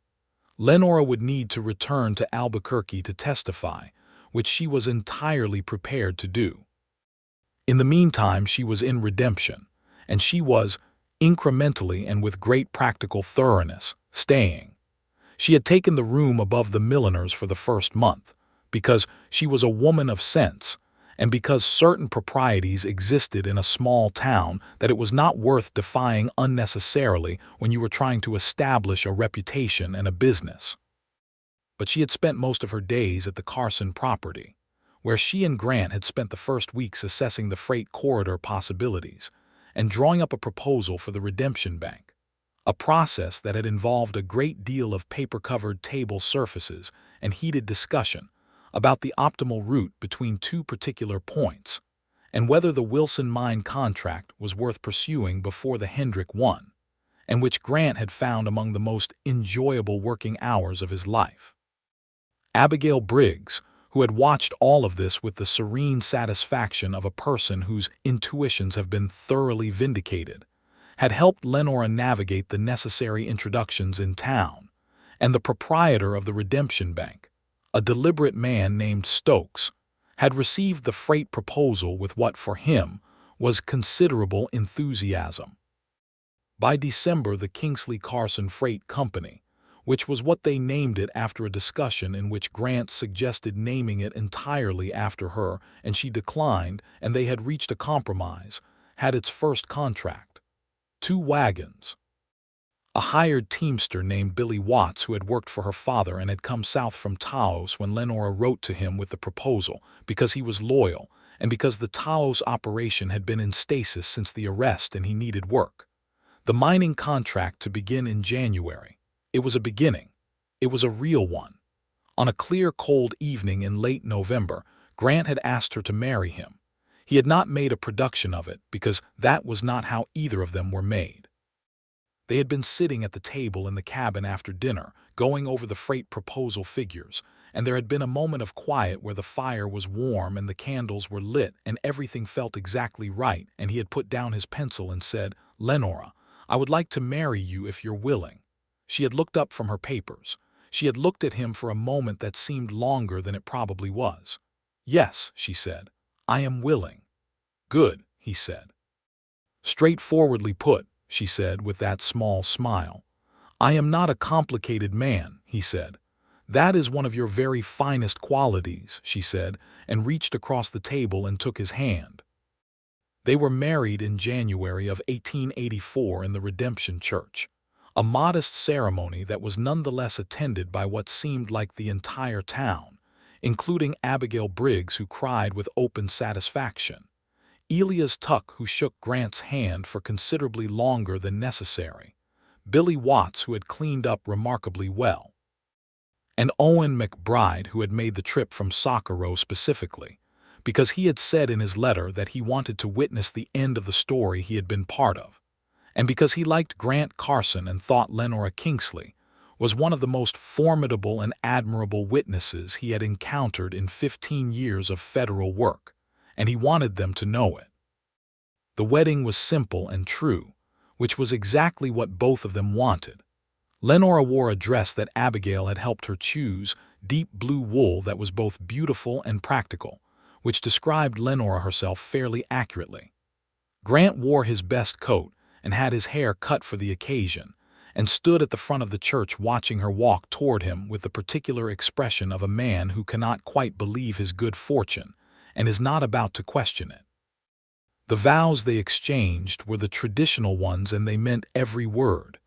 Lenora would need to return to Albuquerque to testify, which she was entirely prepared to do. In the meantime, she was in redemption, and she was, incrementally and with great practical thoroughness, staying. She had taken the room above the milliner's for the first month, because she was a woman of sense, and because certain proprieties existed in a small town that it was not worth defying unnecessarily when you were trying to establish a reputation and a business. But she had spent most of her days at the Carson property, where she and Grant had spent the first weeks assessing the freight corridor possibilities and drawing up a proposal for the redemption bank, a process that had involved a great deal of paper-covered table surfaces and heated discussion about the optimal route between two particular points, and whether the Wilson mine contract was worth pursuing before the Hendrick one, and which Grant had found among the most enjoyable working hours of his life. Abigail Briggs, who had watched all of this with the serene satisfaction of a person whose intuitions have been thoroughly vindicated, had helped Lenora navigate the necessary introductions in town, and the proprietor of the redemption bank, a deliberate man named Stokes, had received the freight proposal with what for him was considerable enthusiasm. By December, the Kingsley Carson Freight Company, which was what they named it after a discussion in which Grant suggested naming it entirely after her and she declined, and they had reached a compromise, had its first contract. 2 wagons. A hired teamster named Billy Watts, who had worked for her father and had come south from Taos when Lenora wrote to him with the proposal, because he was loyal and because the Taos operation had been in stasis since the arrest and he needed work. The mining contract to begin in January. It was a beginning. It was a real one. On a clear, cold evening in late November, Grant had asked her to marry him. He had not made a production of it because that was not how either of them were made. They had been sitting at the table in the cabin after dinner, going over the freight proposal figures, and there had been a moment of quiet where the fire was warm and the candles were lit and everything felt exactly right, and he had put down his pencil and said, "Lenora, I would like to marry you if you're willing." She had looked up from her papers. She had looked at him for a moment that seemed longer than it probably was. "Yes," she said, "I am willing." "Good," he said. "Straightforwardly put," she said with that small smile. "I am not a complicated man," he said. "That is one of your very finest qualities," she said, and reached across the table and took his hand. They were married in January of 1884 in the Redemption Church, a modest ceremony that was nonetheless attended by what seemed like the entire town, including Abigail Briggs, who cried with open satisfaction, Elias Tuck, who shook Grant's hand for considerably longer than necessary, Billy Watts, who had cleaned up remarkably well, and Owen McBride, who had made the trip from Socorro specifically, because he had said in his letter that he wanted to witness the end of the story he had been part of, and because he liked Grant Carson and thought Lenora Kingsley was one of the most formidable and admirable witnesses he had encountered in 15 years of federal work, and he wanted them to know it. The wedding was simple and true, which was exactly what both of them wanted. Lenora wore a dress that Abigail had helped her choose, deep blue wool that was both beautiful and practical, which described Lenora herself fairly accurately. Grant wore his best coat and had his hair cut for the occasion, and stood at the front of the church watching her walk toward him with the particular expression of a man who cannot quite believe his good fortune and is not about to question it. The vows they exchanged were the traditional ones, and they meant every word.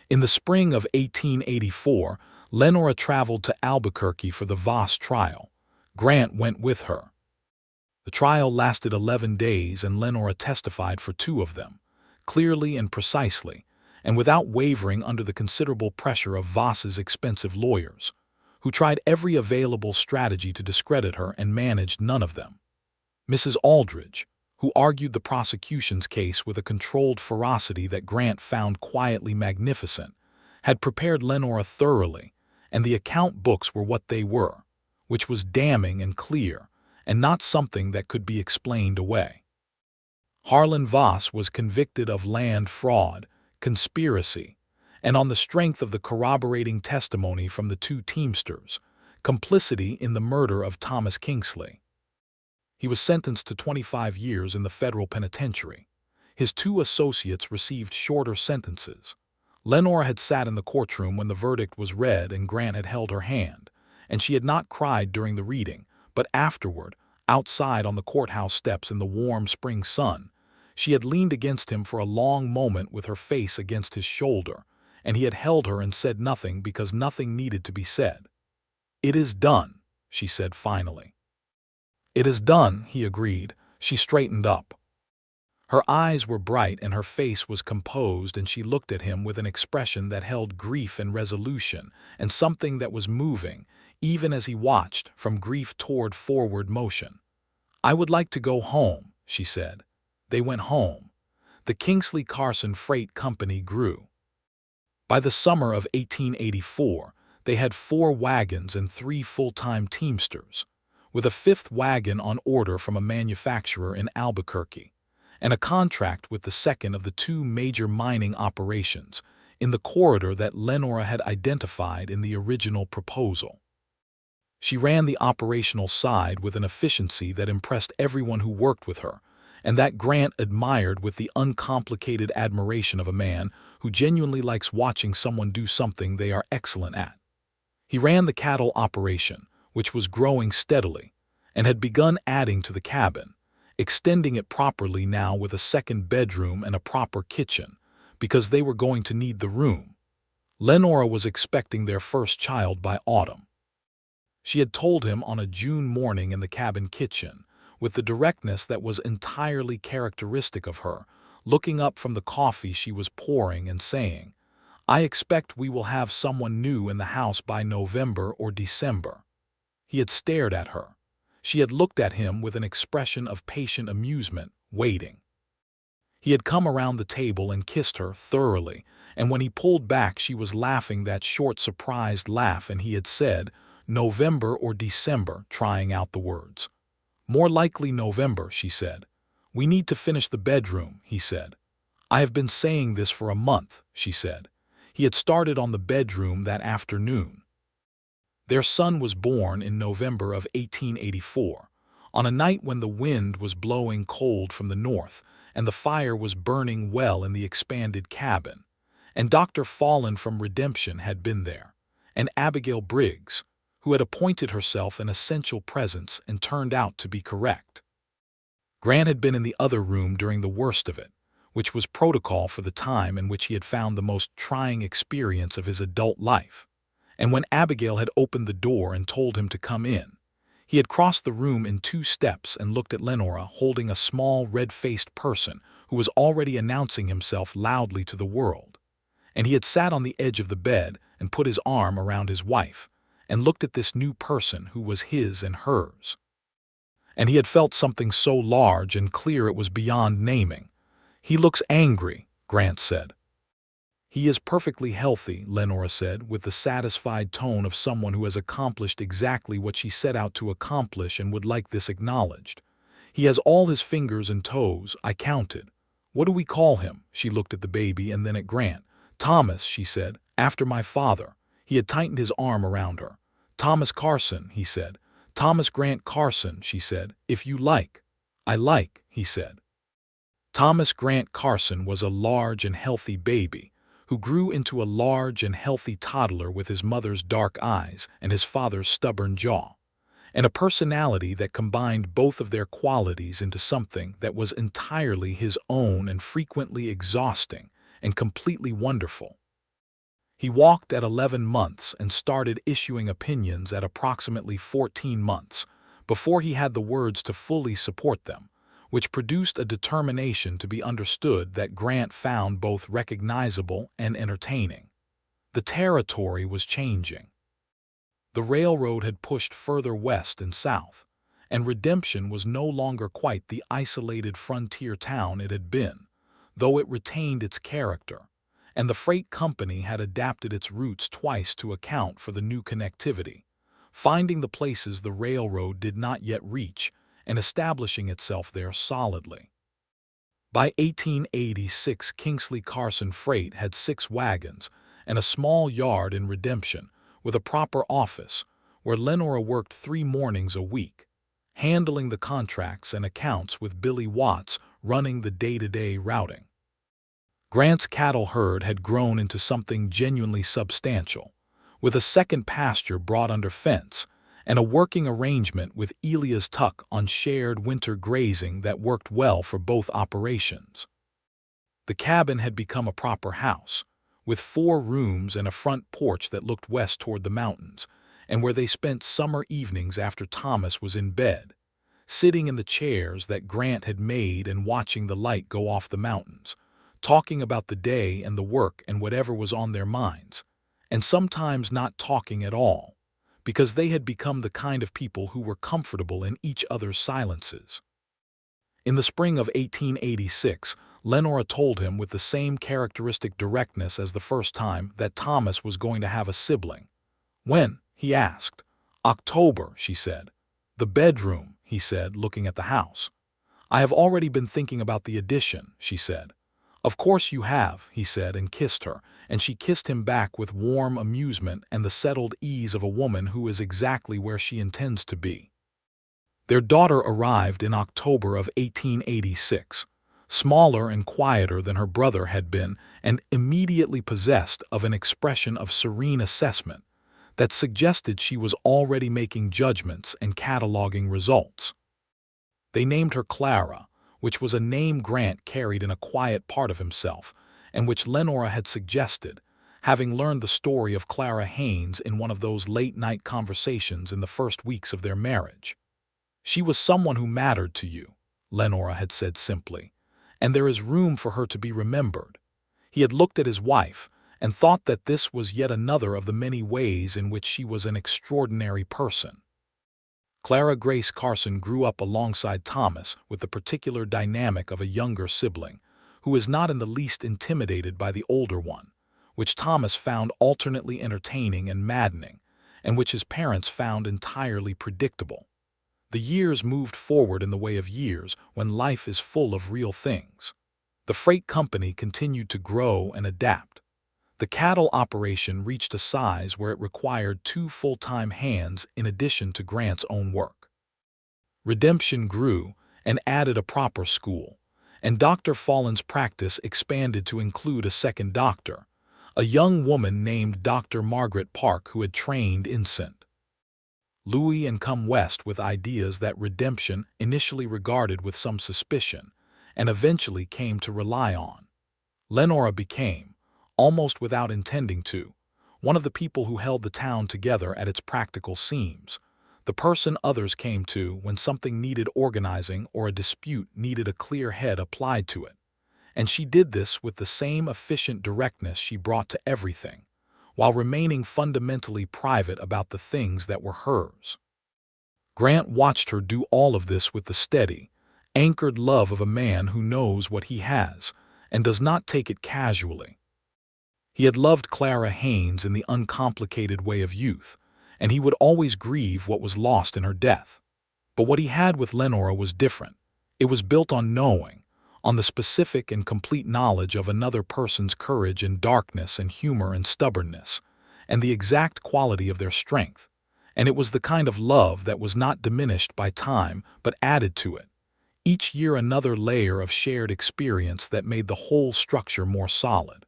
In the spring of 1884, Lenora traveled to Albuquerque for the Voss trial. Grant went with her. The trial lasted 11 days, and Lenora testified for 2 of them, clearly and precisely, and without wavering under the considerable pressure of Voss's expensive lawyers, who tried every available strategy to discredit her and managed none of them. Mrs. Aldridge, who argued the prosecution's case with a controlled ferocity that Grant found quietly magnificent, had prepared Lenora thoroughly, and the account books were what they were, which was damning and clear, and not something that could be explained away. Harlan Voss was convicted of land fraud, conspiracy, and on the strength of the corroborating testimony from the two teamsters, complicity in the murder of Thomas Kingsley. He was sentenced to 25 years in the federal penitentiary. His two associates received shorter sentences. Lenora had sat in the courtroom when the verdict was read and Grant had held her hand, and she had not cried during the reading, but afterward, outside on the courthouse steps in the warm spring sun, she had leaned against him for a long moment with her face against his shoulder, and he had held her and said nothing because nothing needed to be said. "It is done," she said finally. "It is done," he agreed. She straightened up. Her eyes were bright and her face was composed, and she looked at him with an expression that held grief and resolution and something that was moving, even as he watched, from grief toward forward motion. "I would like to go home," she said. They went home. The Kingsley Carson Freight Company grew. By the summer of 1884, they had 4 wagons and 3 full-time teamsters, with a 5th wagon on order from a manufacturer in Albuquerque, and a contract with the second of the 2 major mining operations in the corridor that Lenora had identified in the original proposal. She ran the operational side with an efficiency that impressed everyone who worked with her, and that Grant admired with the uncomplicated admiration of a man who genuinely likes watching someone do something they are excellent at. He ran the cattle operation, which was growing steadily, and had begun adding to the cabin, extending it properly now with a second bedroom and a proper kitchen, because they were going to need the room. Lenora was expecting their first child by autumn. She had told him on a June morning in the cabin kitchen, with the directness that was entirely characteristic of her, looking up from the coffee she was pouring and saying, "I expect we will have someone new in the house by November or December." He had stared at her. She had looked at him with an expression of patient amusement, waiting. He had come around the table and kissed her thoroughly, and when he pulled back she was laughing that short surprised laugh, and he had said, "November or December," trying out the words. "More likely November," she said. "We need to finish the bedroom," he said. "I have been saying this for a month," she said. He had started on the bedroom that afternoon. Their son was born in November of 1884, on a night when the wind was blowing cold from the north and the fire was burning well in the expanded cabin, and Dr. Fallen from Redemption had been there, and Abigail Briggs, who had appointed herself an essential presence and turned out to be correct. Grant had been in the other room during the worst of it, which was protocol for the time in which he had found the most trying experience of his adult life, and when Abigail had opened the door and told him to come in, he had crossed the room in 2 steps and looked at Lenora holding a small red-faced person who was already announcing himself loudly to the world, and he had sat on the edge of the bed and put his arm around his wife, and looked at this new person who was his and hers. And he had felt something so large and clear it was beyond naming. "He looks angry," Grant said. "He is perfectly healthy," Lenora said, with the satisfied tone of someone who has accomplished exactly what she set out to accomplish and would like this acknowledged. "He has all his fingers and toes, I counted. What do we call him?" She looked at the baby and then at Grant. "Thomas," she said, "after my father." He had tightened his arm around her. "Thomas Carson," he said. "Thomas Grant Carson," she said, "if you like." "I like," he said. Thomas Grant Carson was a large and healthy baby, who grew into a large and healthy toddler with his mother's dark eyes and his father's stubborn jaw, and a personality that combined both of their qualities into something that was entirely his own and frequently exhausting and completely wonderful. He walked at 11 months and started issuing opinions at approximately 14 months, before he had the words to fully support them, which produced a determination to be understood that Grant found both recognizable and entertaining. The territory was changing. The railroad had pushed further west and south, and Redemption was no longer quite the isolated frontier town it had been, though it retained its character, and the freight company had adapted its routes twice to account for the new connectivity, finding the places the railroad did not yet reach and establishing itself there solidly. By 1886, Kingsley Carson Freight had 6 wagons and a small yard in Redemption with a proper office where Lenora worked 3 mornings a week, handling the contracts and accounts with Billy Watts running the day-to-day routing. Grant's cattle herd had grown into something genuinely substantial, with a second pasture brought under fence and a working arrangement with Elia's Tuck on shared winter grazing that worked well for both operations. The cabin had become a proper house, with 4 rooms and a front porch that looked west toward the mountains, and where they spent summer evenings after Thomas was in bed, sitting in the chairs that Grant had made and watching the light go off the mountains, talking about the day and the work and whatever was on their minds, and sometimes not talking at all, because they had become the kind of people who were comfortable in each other's silences. In the spring of 1886, Lenora told him with the same characteristic directness as the first time that Thomas was going to have a sibling. "When?" he asked. "October," she said. "The bedroom," he said, looking at the house. "I have already been thinking about the addition," she said. "Of course you have," he said, and kissed her, and she kissed him back with warm amusement and the settled ease of a woman who is exactly where she intends to be. Their daughter arrived in October of 1886, smaller and quieter than her brother had been, and immediately possessed of an expression of serene assessment that suggested she was already making judgments and cataloging results. They named her Clara, which was a name Grant carried in a quiet part of himself, and which Lenora had suggested, having learned the story of Clara Haynes in one of those late-night conversations in the first weeks of their marriage. "She was someone who mattered to you," Lenora had said simply, "and there is room for her to be remembered." He had looked at his wife and thought that this was yet another of the many ways in which she was an extraordinary person. Clara Grace Carson grew up alongside Thomas with the particular dynamic of a younger sibling, who is not in the least intimidated by the older one, which Thomas found alternately entertaining and maddening, and which his parents found entirely predictable. The years moved forward in the way of years when life is full of real things. The freight company continued to grow and adapt. The cattle operation reached a size where it required 2 full-time hands in addition to Grant's own work. Redemption grew and added a proper school, and Dr. Fallen's practice expanded to include a second doctor, a young woman named Dr. Margaret Park who had trained in St. Louis and come west with ideas that Redemption initially regarded with some suspicion and eventually came to rely on. Lenora became, almost without intending to, one of the people who held the town together at its practical seams, the person others came to when something needed organizing or a dispute needed a clear head applied to it. And she did this with the same efficient directness she brought to everything, while remaining fundamentally private about the things that were hers. Grant watched her do all of this with the steady, anchored love of a man who knows what he has and does not take it casually. He had loved Clara Haynes in the uncomplicated way of youth, and he would always grieve what was lost in her death. But what he had with Lenora was different. It was built on knowing, on the specific and complete knowledge of another person's courage and darkness and humor and stubbornness, and the exact quality of their strength. And it was the kind of love that was not diminished by time but added to it, each year another layer of shared experience that made the whole structure more solid.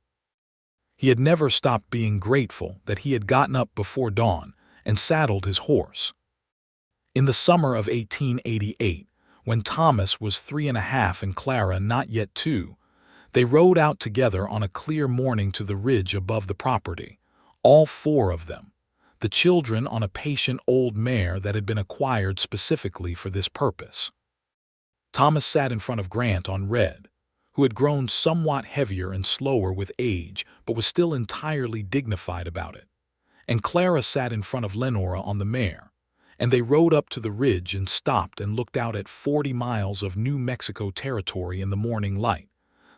He had never stopped being grateful that he had gotten up before dawn and saddled his horse. In the summer of 1888, when Thomas was 3.5 and Clara not yet 2, they rode out together on a clear morning to the ridge above the property, all 4 of them, the children on a patient old mare that had been acquired specifically for this purpose. Thomas sat in front of Grant on Red, who had grown somewhat heavier and slower with age but was still entirely dignified about it, and Clara sat in front of Lenora on the mare, and they rode up to the ridge and stopped and looked out at 40 miles of New Mexico territory in the morning light,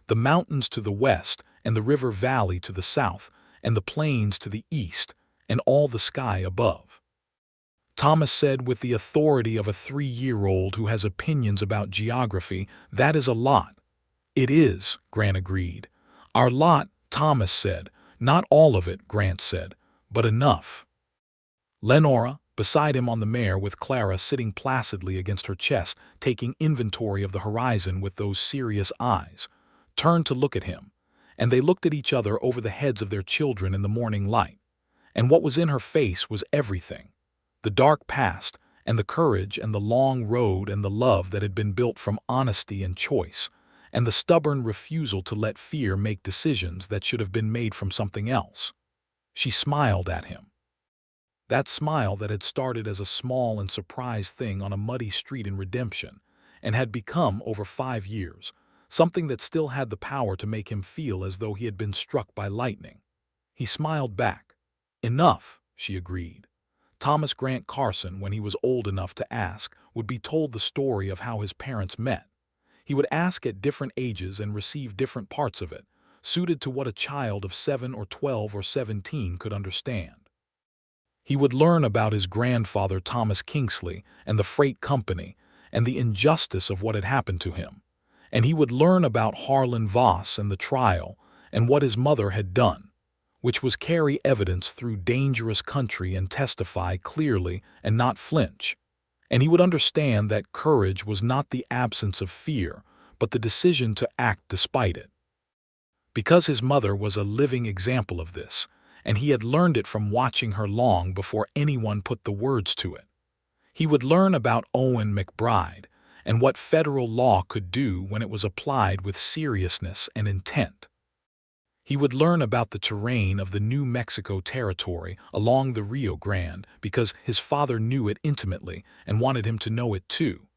the mountains to the west and the river valley to the south and the plains to the east and all the sky above. Thomas said with the authority of a 3-year-old who has opinions about geography, "That is a lot." "It is," Grant agreed. "Our lot," Thomas said. "Not all of it," Grant said, "but enough." Lenora, beside him on the mare with Clara sitting placidly against her chest, taking inventory of the horizon with those serious eyes, turned to look at him, and they looked at each other over the heads of their children in the morning light. And what was in her face was everything: the dark past, and the courage, and the long road, and the love that had been built from honesty and choice, and the stubborn refusal to let fear make decisions that should have been made from something else. She smiled at him. That smile that had started as a small and surprised thing on a muddy street in Redemption, and had become, over 5 years, something that still had the power to make him feel as though he had been struck by lightning. He smiled back. "Enough," she agreed. Thomas Grant Carson, when he was old enough to ask, would be told the story of how his parents met. He would ask at different ages and receive different parts of it, suited to what a child of 7 or 12 or 17 could understand. He would learn about his grandfather Thomas Kingsley and the freight company and the injustice of what had happened to him, and he would learn about Harlan Voss and the trial and what his mother had done, which was carry evidence through dangerous country and testify clearly and not flinch. And he would understand that courage was not the absence of fear, but the decision to act despite it. Because his mother was a living example of this, and he had learned it from watching her long before anyone put the words to it. He would learn about Owen McBride and what federal law could do when it was applied with seriousness and intent. He would learn about the terrain of the New Mexico territory along the Rio Grande because his father knew it intimately and wanted him to know it too.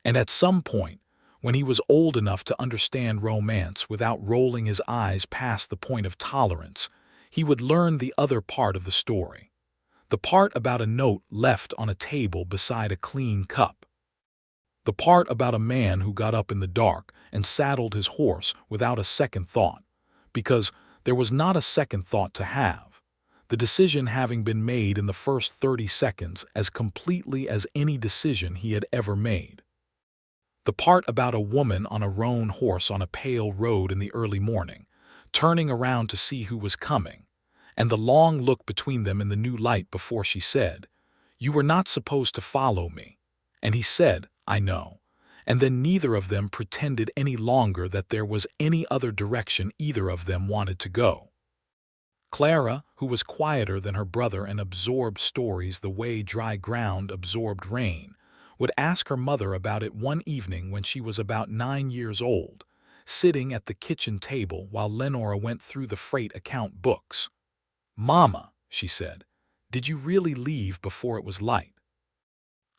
And at some point, when he was old enough to understand romance without rolling his eyes past the point of tolerance, he would learn the other part of the story. The part about a note left on a table beside a clean cup. The part about a man who got up in the dark and saddled his horse without a second thought, because there was not a second thought to have, the decision having been made in the first 30 seconds as completely as any decision he had ever made. The part about a woman on a roan horse on a pale road in the early morning, turning around to see who was coming, and the long look between them in the new light before she said, "You were not supposed to follow me." And he said, "I know." And then neither of them pretended any longer that there was any other direction either of them wanted to go. Clara, who was quieter than her brother and absorbed stories the way dry ground absorbed rain, would ask her mother about it one evening when she was about 9 years old, sitting at the kitchen table while Lenora went through the freight account books. "Mama," she said, "did you really leave before it was light?"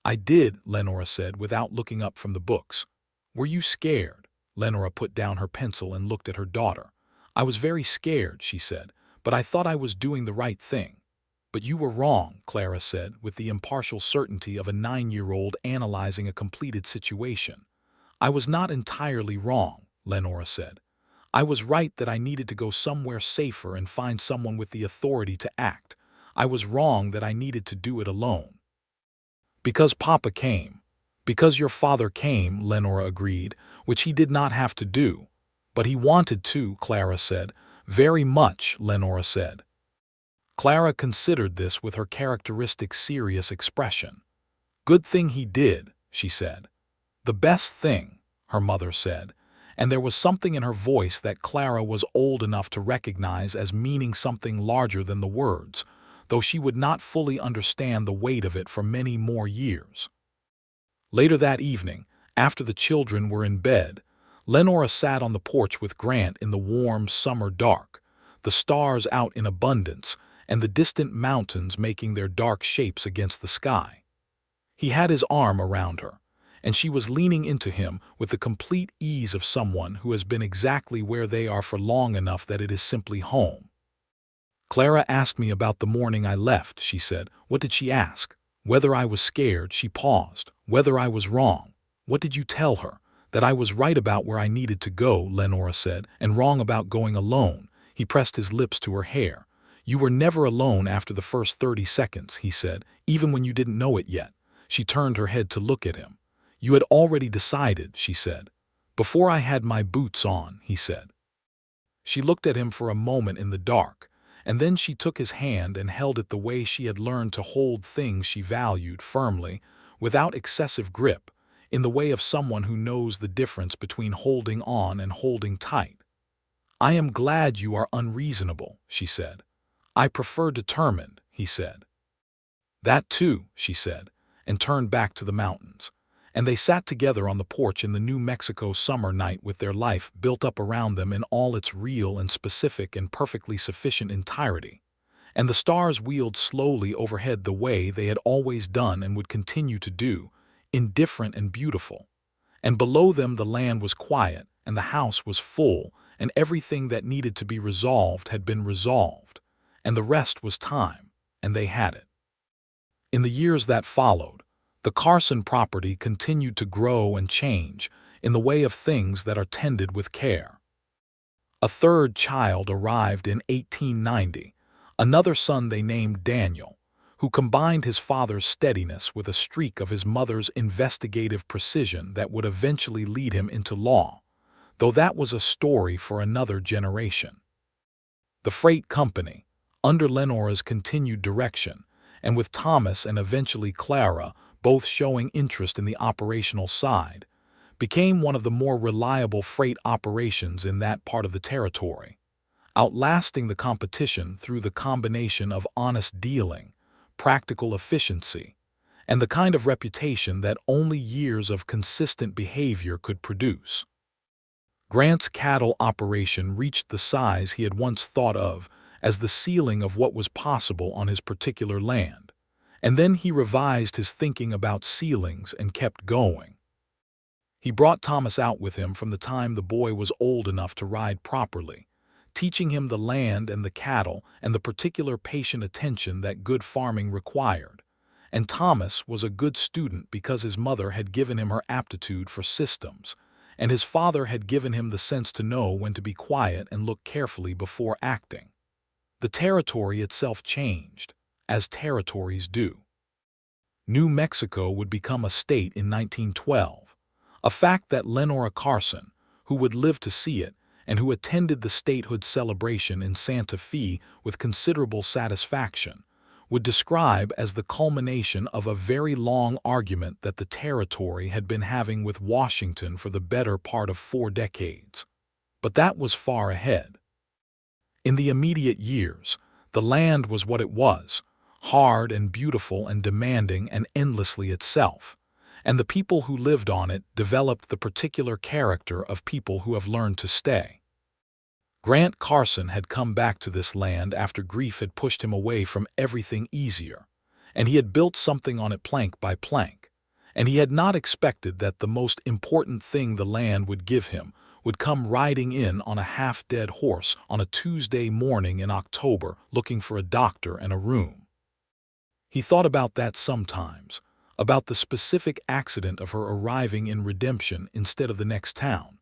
"I did," Lenora said, without looking up from the books. "Were you scared?" Lenora put down her pencil and looked at her daughter. "I was very scared," she said, "but I thought I was doing the right thing." "But you were wrong," Clara said, with the impartial certainty of a 9-year-old analyzing a completed situation. "I was not entirely wrong," Lenora said. "I was right that I needed to go somewhere safer and find someone with the authority to act. I was wrong that I needed to do it alone." "Because Papa came. Because your father came," Lenora agreed, "which he did not have to do." "But he wanted to," Clara said. "Very much," Lenora said. Clara considered this with her characteristic serious expression. "Good thing he did," she said. "The best thing," her mother said, and there was something in her voice that Clara was old enough to recognize as meaning something larger than the words, though she would not fully understand the weight of it for many more years. Later that evening, after the children were in bed, Lenora sat on the porch with Grant in the warm summer dark, the stars out in abundance, and the distant mountains making their dark shapes against the sky. He had his arm around her, and she was leaning into him with the complete ease of someone who has been exactly where they are for long enough that it is simply home. "Clara asked me about the morning I left," she said. "What did she ask?" Whether I was scared, she paused. Whether I was wrong. What did you tell her? That I was right about where I needed to go, Lenora said, and wrong about going alone. He pressed his lips to her hair. You were never alone after the first 30 seconds, he said, even when you didn't know it yet. She turned her head to look at him. You had already decided, she said. Before I had my boots on, he said. She looked at him for a moment in the dark, and then she took his hand and held it the way she had learned to hold things she valued, firmly, without excessive grip, in the way of someone who knows the difference between holding on and holding tight. I am glad you are unreasonable, she said. I prefer determined, he said. That too, she said, and turned back to the mountains. And they sat together on the porch in the New Mexico summer night with their life built up around them in all its real and specific and perfectly sufficient entirety. And the stars wheeled slowly overhead the way they had always done and would continue to do, indifferent and beautiful. And below them the land was quiet, and the house was full, and everything that needed to be resolved had been resolved, and the rest was time, and they had it. In the years that followed, the Carson property continued to grow and change in the way of things that are tended with care. A third child arrived in 1890, another son they named Daniel, who combined his father's steadiness with a streak of his mother's investigative precision that would eventually lead him into law, though that was a story for another generation. The freight company, under Lenora's continued direction, and with Thomas and eventually Clara both showing interest in the operational side, became one of the more reliable freight operations in that part of the territory, outlasting the competition through the combination of honest dealing, practical efficiency, and the kind of reputation that only years of consistent behavior could produce. Grant's cattle operation reached the size he had once thought of as the ceiling of what was possible on his particular land, and then he revised his thinking about ceilings and kept going. He brought Thomas out with him from the time the boy was old enough to ride properly, teaching him the land and the cattle and the particular patient attention that good farming required. And Thomas was a good student because his mother had given him her aptitude for systems, and his father had given him the sense to know when to be quiet and look carefully before acting. The territory itself changed, as territories do. New Mexico would become a state in 1912, a fact that Lenora Carson, who would live to see it and who attended the statehood celebration in Santa Fe with considerable satisfaction, would describe as the culmination of a very long argument that the territory had been having with Washington for the better part of 4 decades. But that was far ahead. In the immediate years, the land was what it was, hard and beautiful and demanding and endlessly itself, and the people who lived on it developed the particular character of people who have learned to stay. Grant Carson had come back to this land after grief had pushed him away from everything easier, and he had built something on it plank by plank, and he had not expected that the most important thing the land would give him would come riding in on a half-dead horse on a Tuesday morning in October looking for a doctor and a room. He thought about that sometimes, about the specific accident of her arriving in Redemption instead of the next town,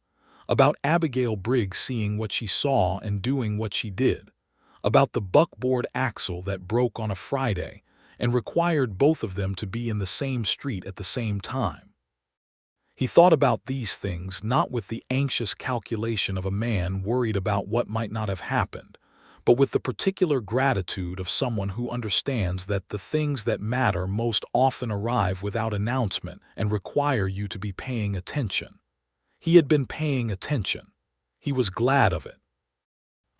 about Abigail Briggs seeing what she saw and doing what she did, about the buckboard axle that broke on a Friday and required both of them to be in the same street at the same time. He thought about these things not with the anxious calculation of a man worried about what might not have happened, but with the particular gratitude of someone who understands that the things that matter most often arrive without announcement and require you to be paying attention. He had been paying attention. He was glad of it.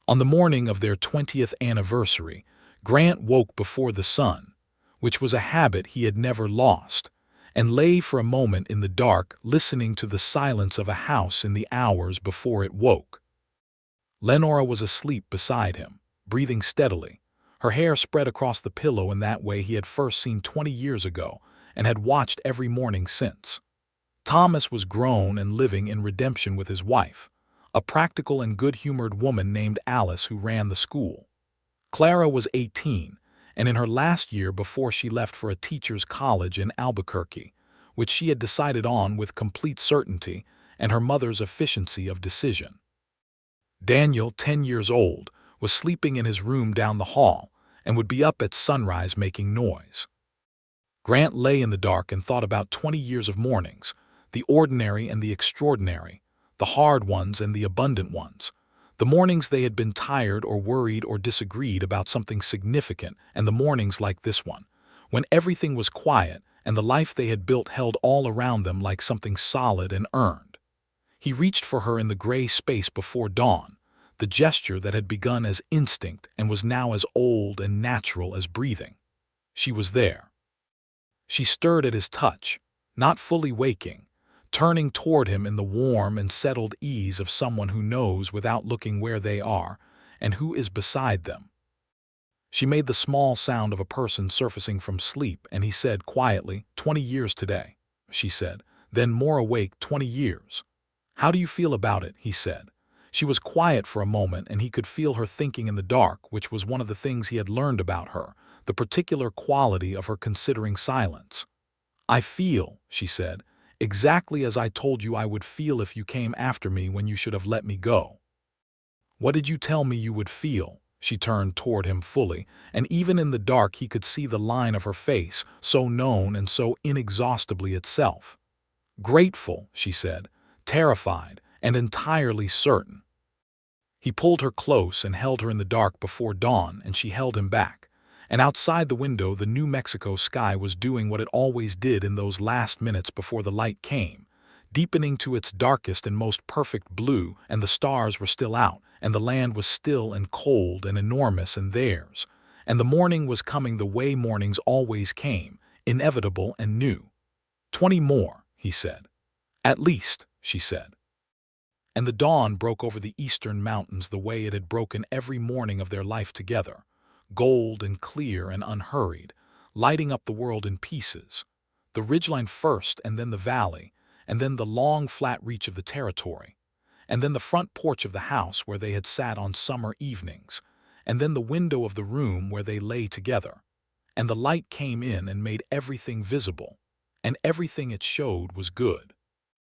On the morning of their 20th anniversary, Grant woke before the sun, which was a habit he had never lost, and lay for a moment in the dark listening to the silence of a house in the hours before it woke. Lenora was asleep beside him, breathing steadily, her hair spread across the pillow in that way he had first seen 20 years ago and had watched every morning since. Thomas was grown and living in Redemption with his wife, a practical and good-humored woman named Alice who ran the school. Clara was 18, and in her last year before she left for a teacher's college in Albuquerque, which she had decided on with complete certainty and her mother's efficiency of decision. Daniel, 10 years old, was sleeping in his room down the hall and would be up at sunrise making noise. Grant lay in the dark and thought about 20 years of mornings, the ordinary and the extraordinary, the hard ones and the abundant ones, the mornings they had been tired or worried or disagreed about something significant, and the mornings like this one, when everything was quiet and the life they had built held all around them like something solid and earned. He reached for her in the gray space before dawn, the gesture that had begun as instinct and was now as old and natural as breathing. She was there. She stirred at his touch, not fully waking, turning toward him in the warm and settled ease of someone who knows without looking where they are and who is beside them. She made the small sound of a person surfacing from sleep, and he said quietly, 20 years today, she said, then more awake, 20 years. How do you feel about it, he said. She was quiet for a moment, and he could feel her thinking in the dark, which was one of the things he had learned about her, the particular quality of her considering silence. I feel, she said, exactly as I told you I would feel if you came after me when you should have let me go. What did you tell me you would feel? She turned toward him fully, and even in the dark he could see the line of her face, so known and so inexhaustibly itself. Grateful, she said, terrified, and entirely certain. He pulled her close and held her in the dark before dawn, and she held him back. And outside the window the New Mexico sky was doing what it always did in those last minutes before the light came, deepening to its darkest and most perfect blue, and the stars were still out, and the land was still and cold and enormous and theirs, and the morning was coming the way mornings always came, inevitable and new. 20 more, he said. At least, she said. And the dawn broke over the eastern mountains the way it had broken every morning of their life together, gold and clear and unhurried, lighting up the world in pieces, the ridgeline first and then the valley, and then the long flat reach of the territory, and then the front porch of the house where they had sat on summer evenings, and then the window of the room where they lay together. And the light came in and made everything visible, and everything it showed was good.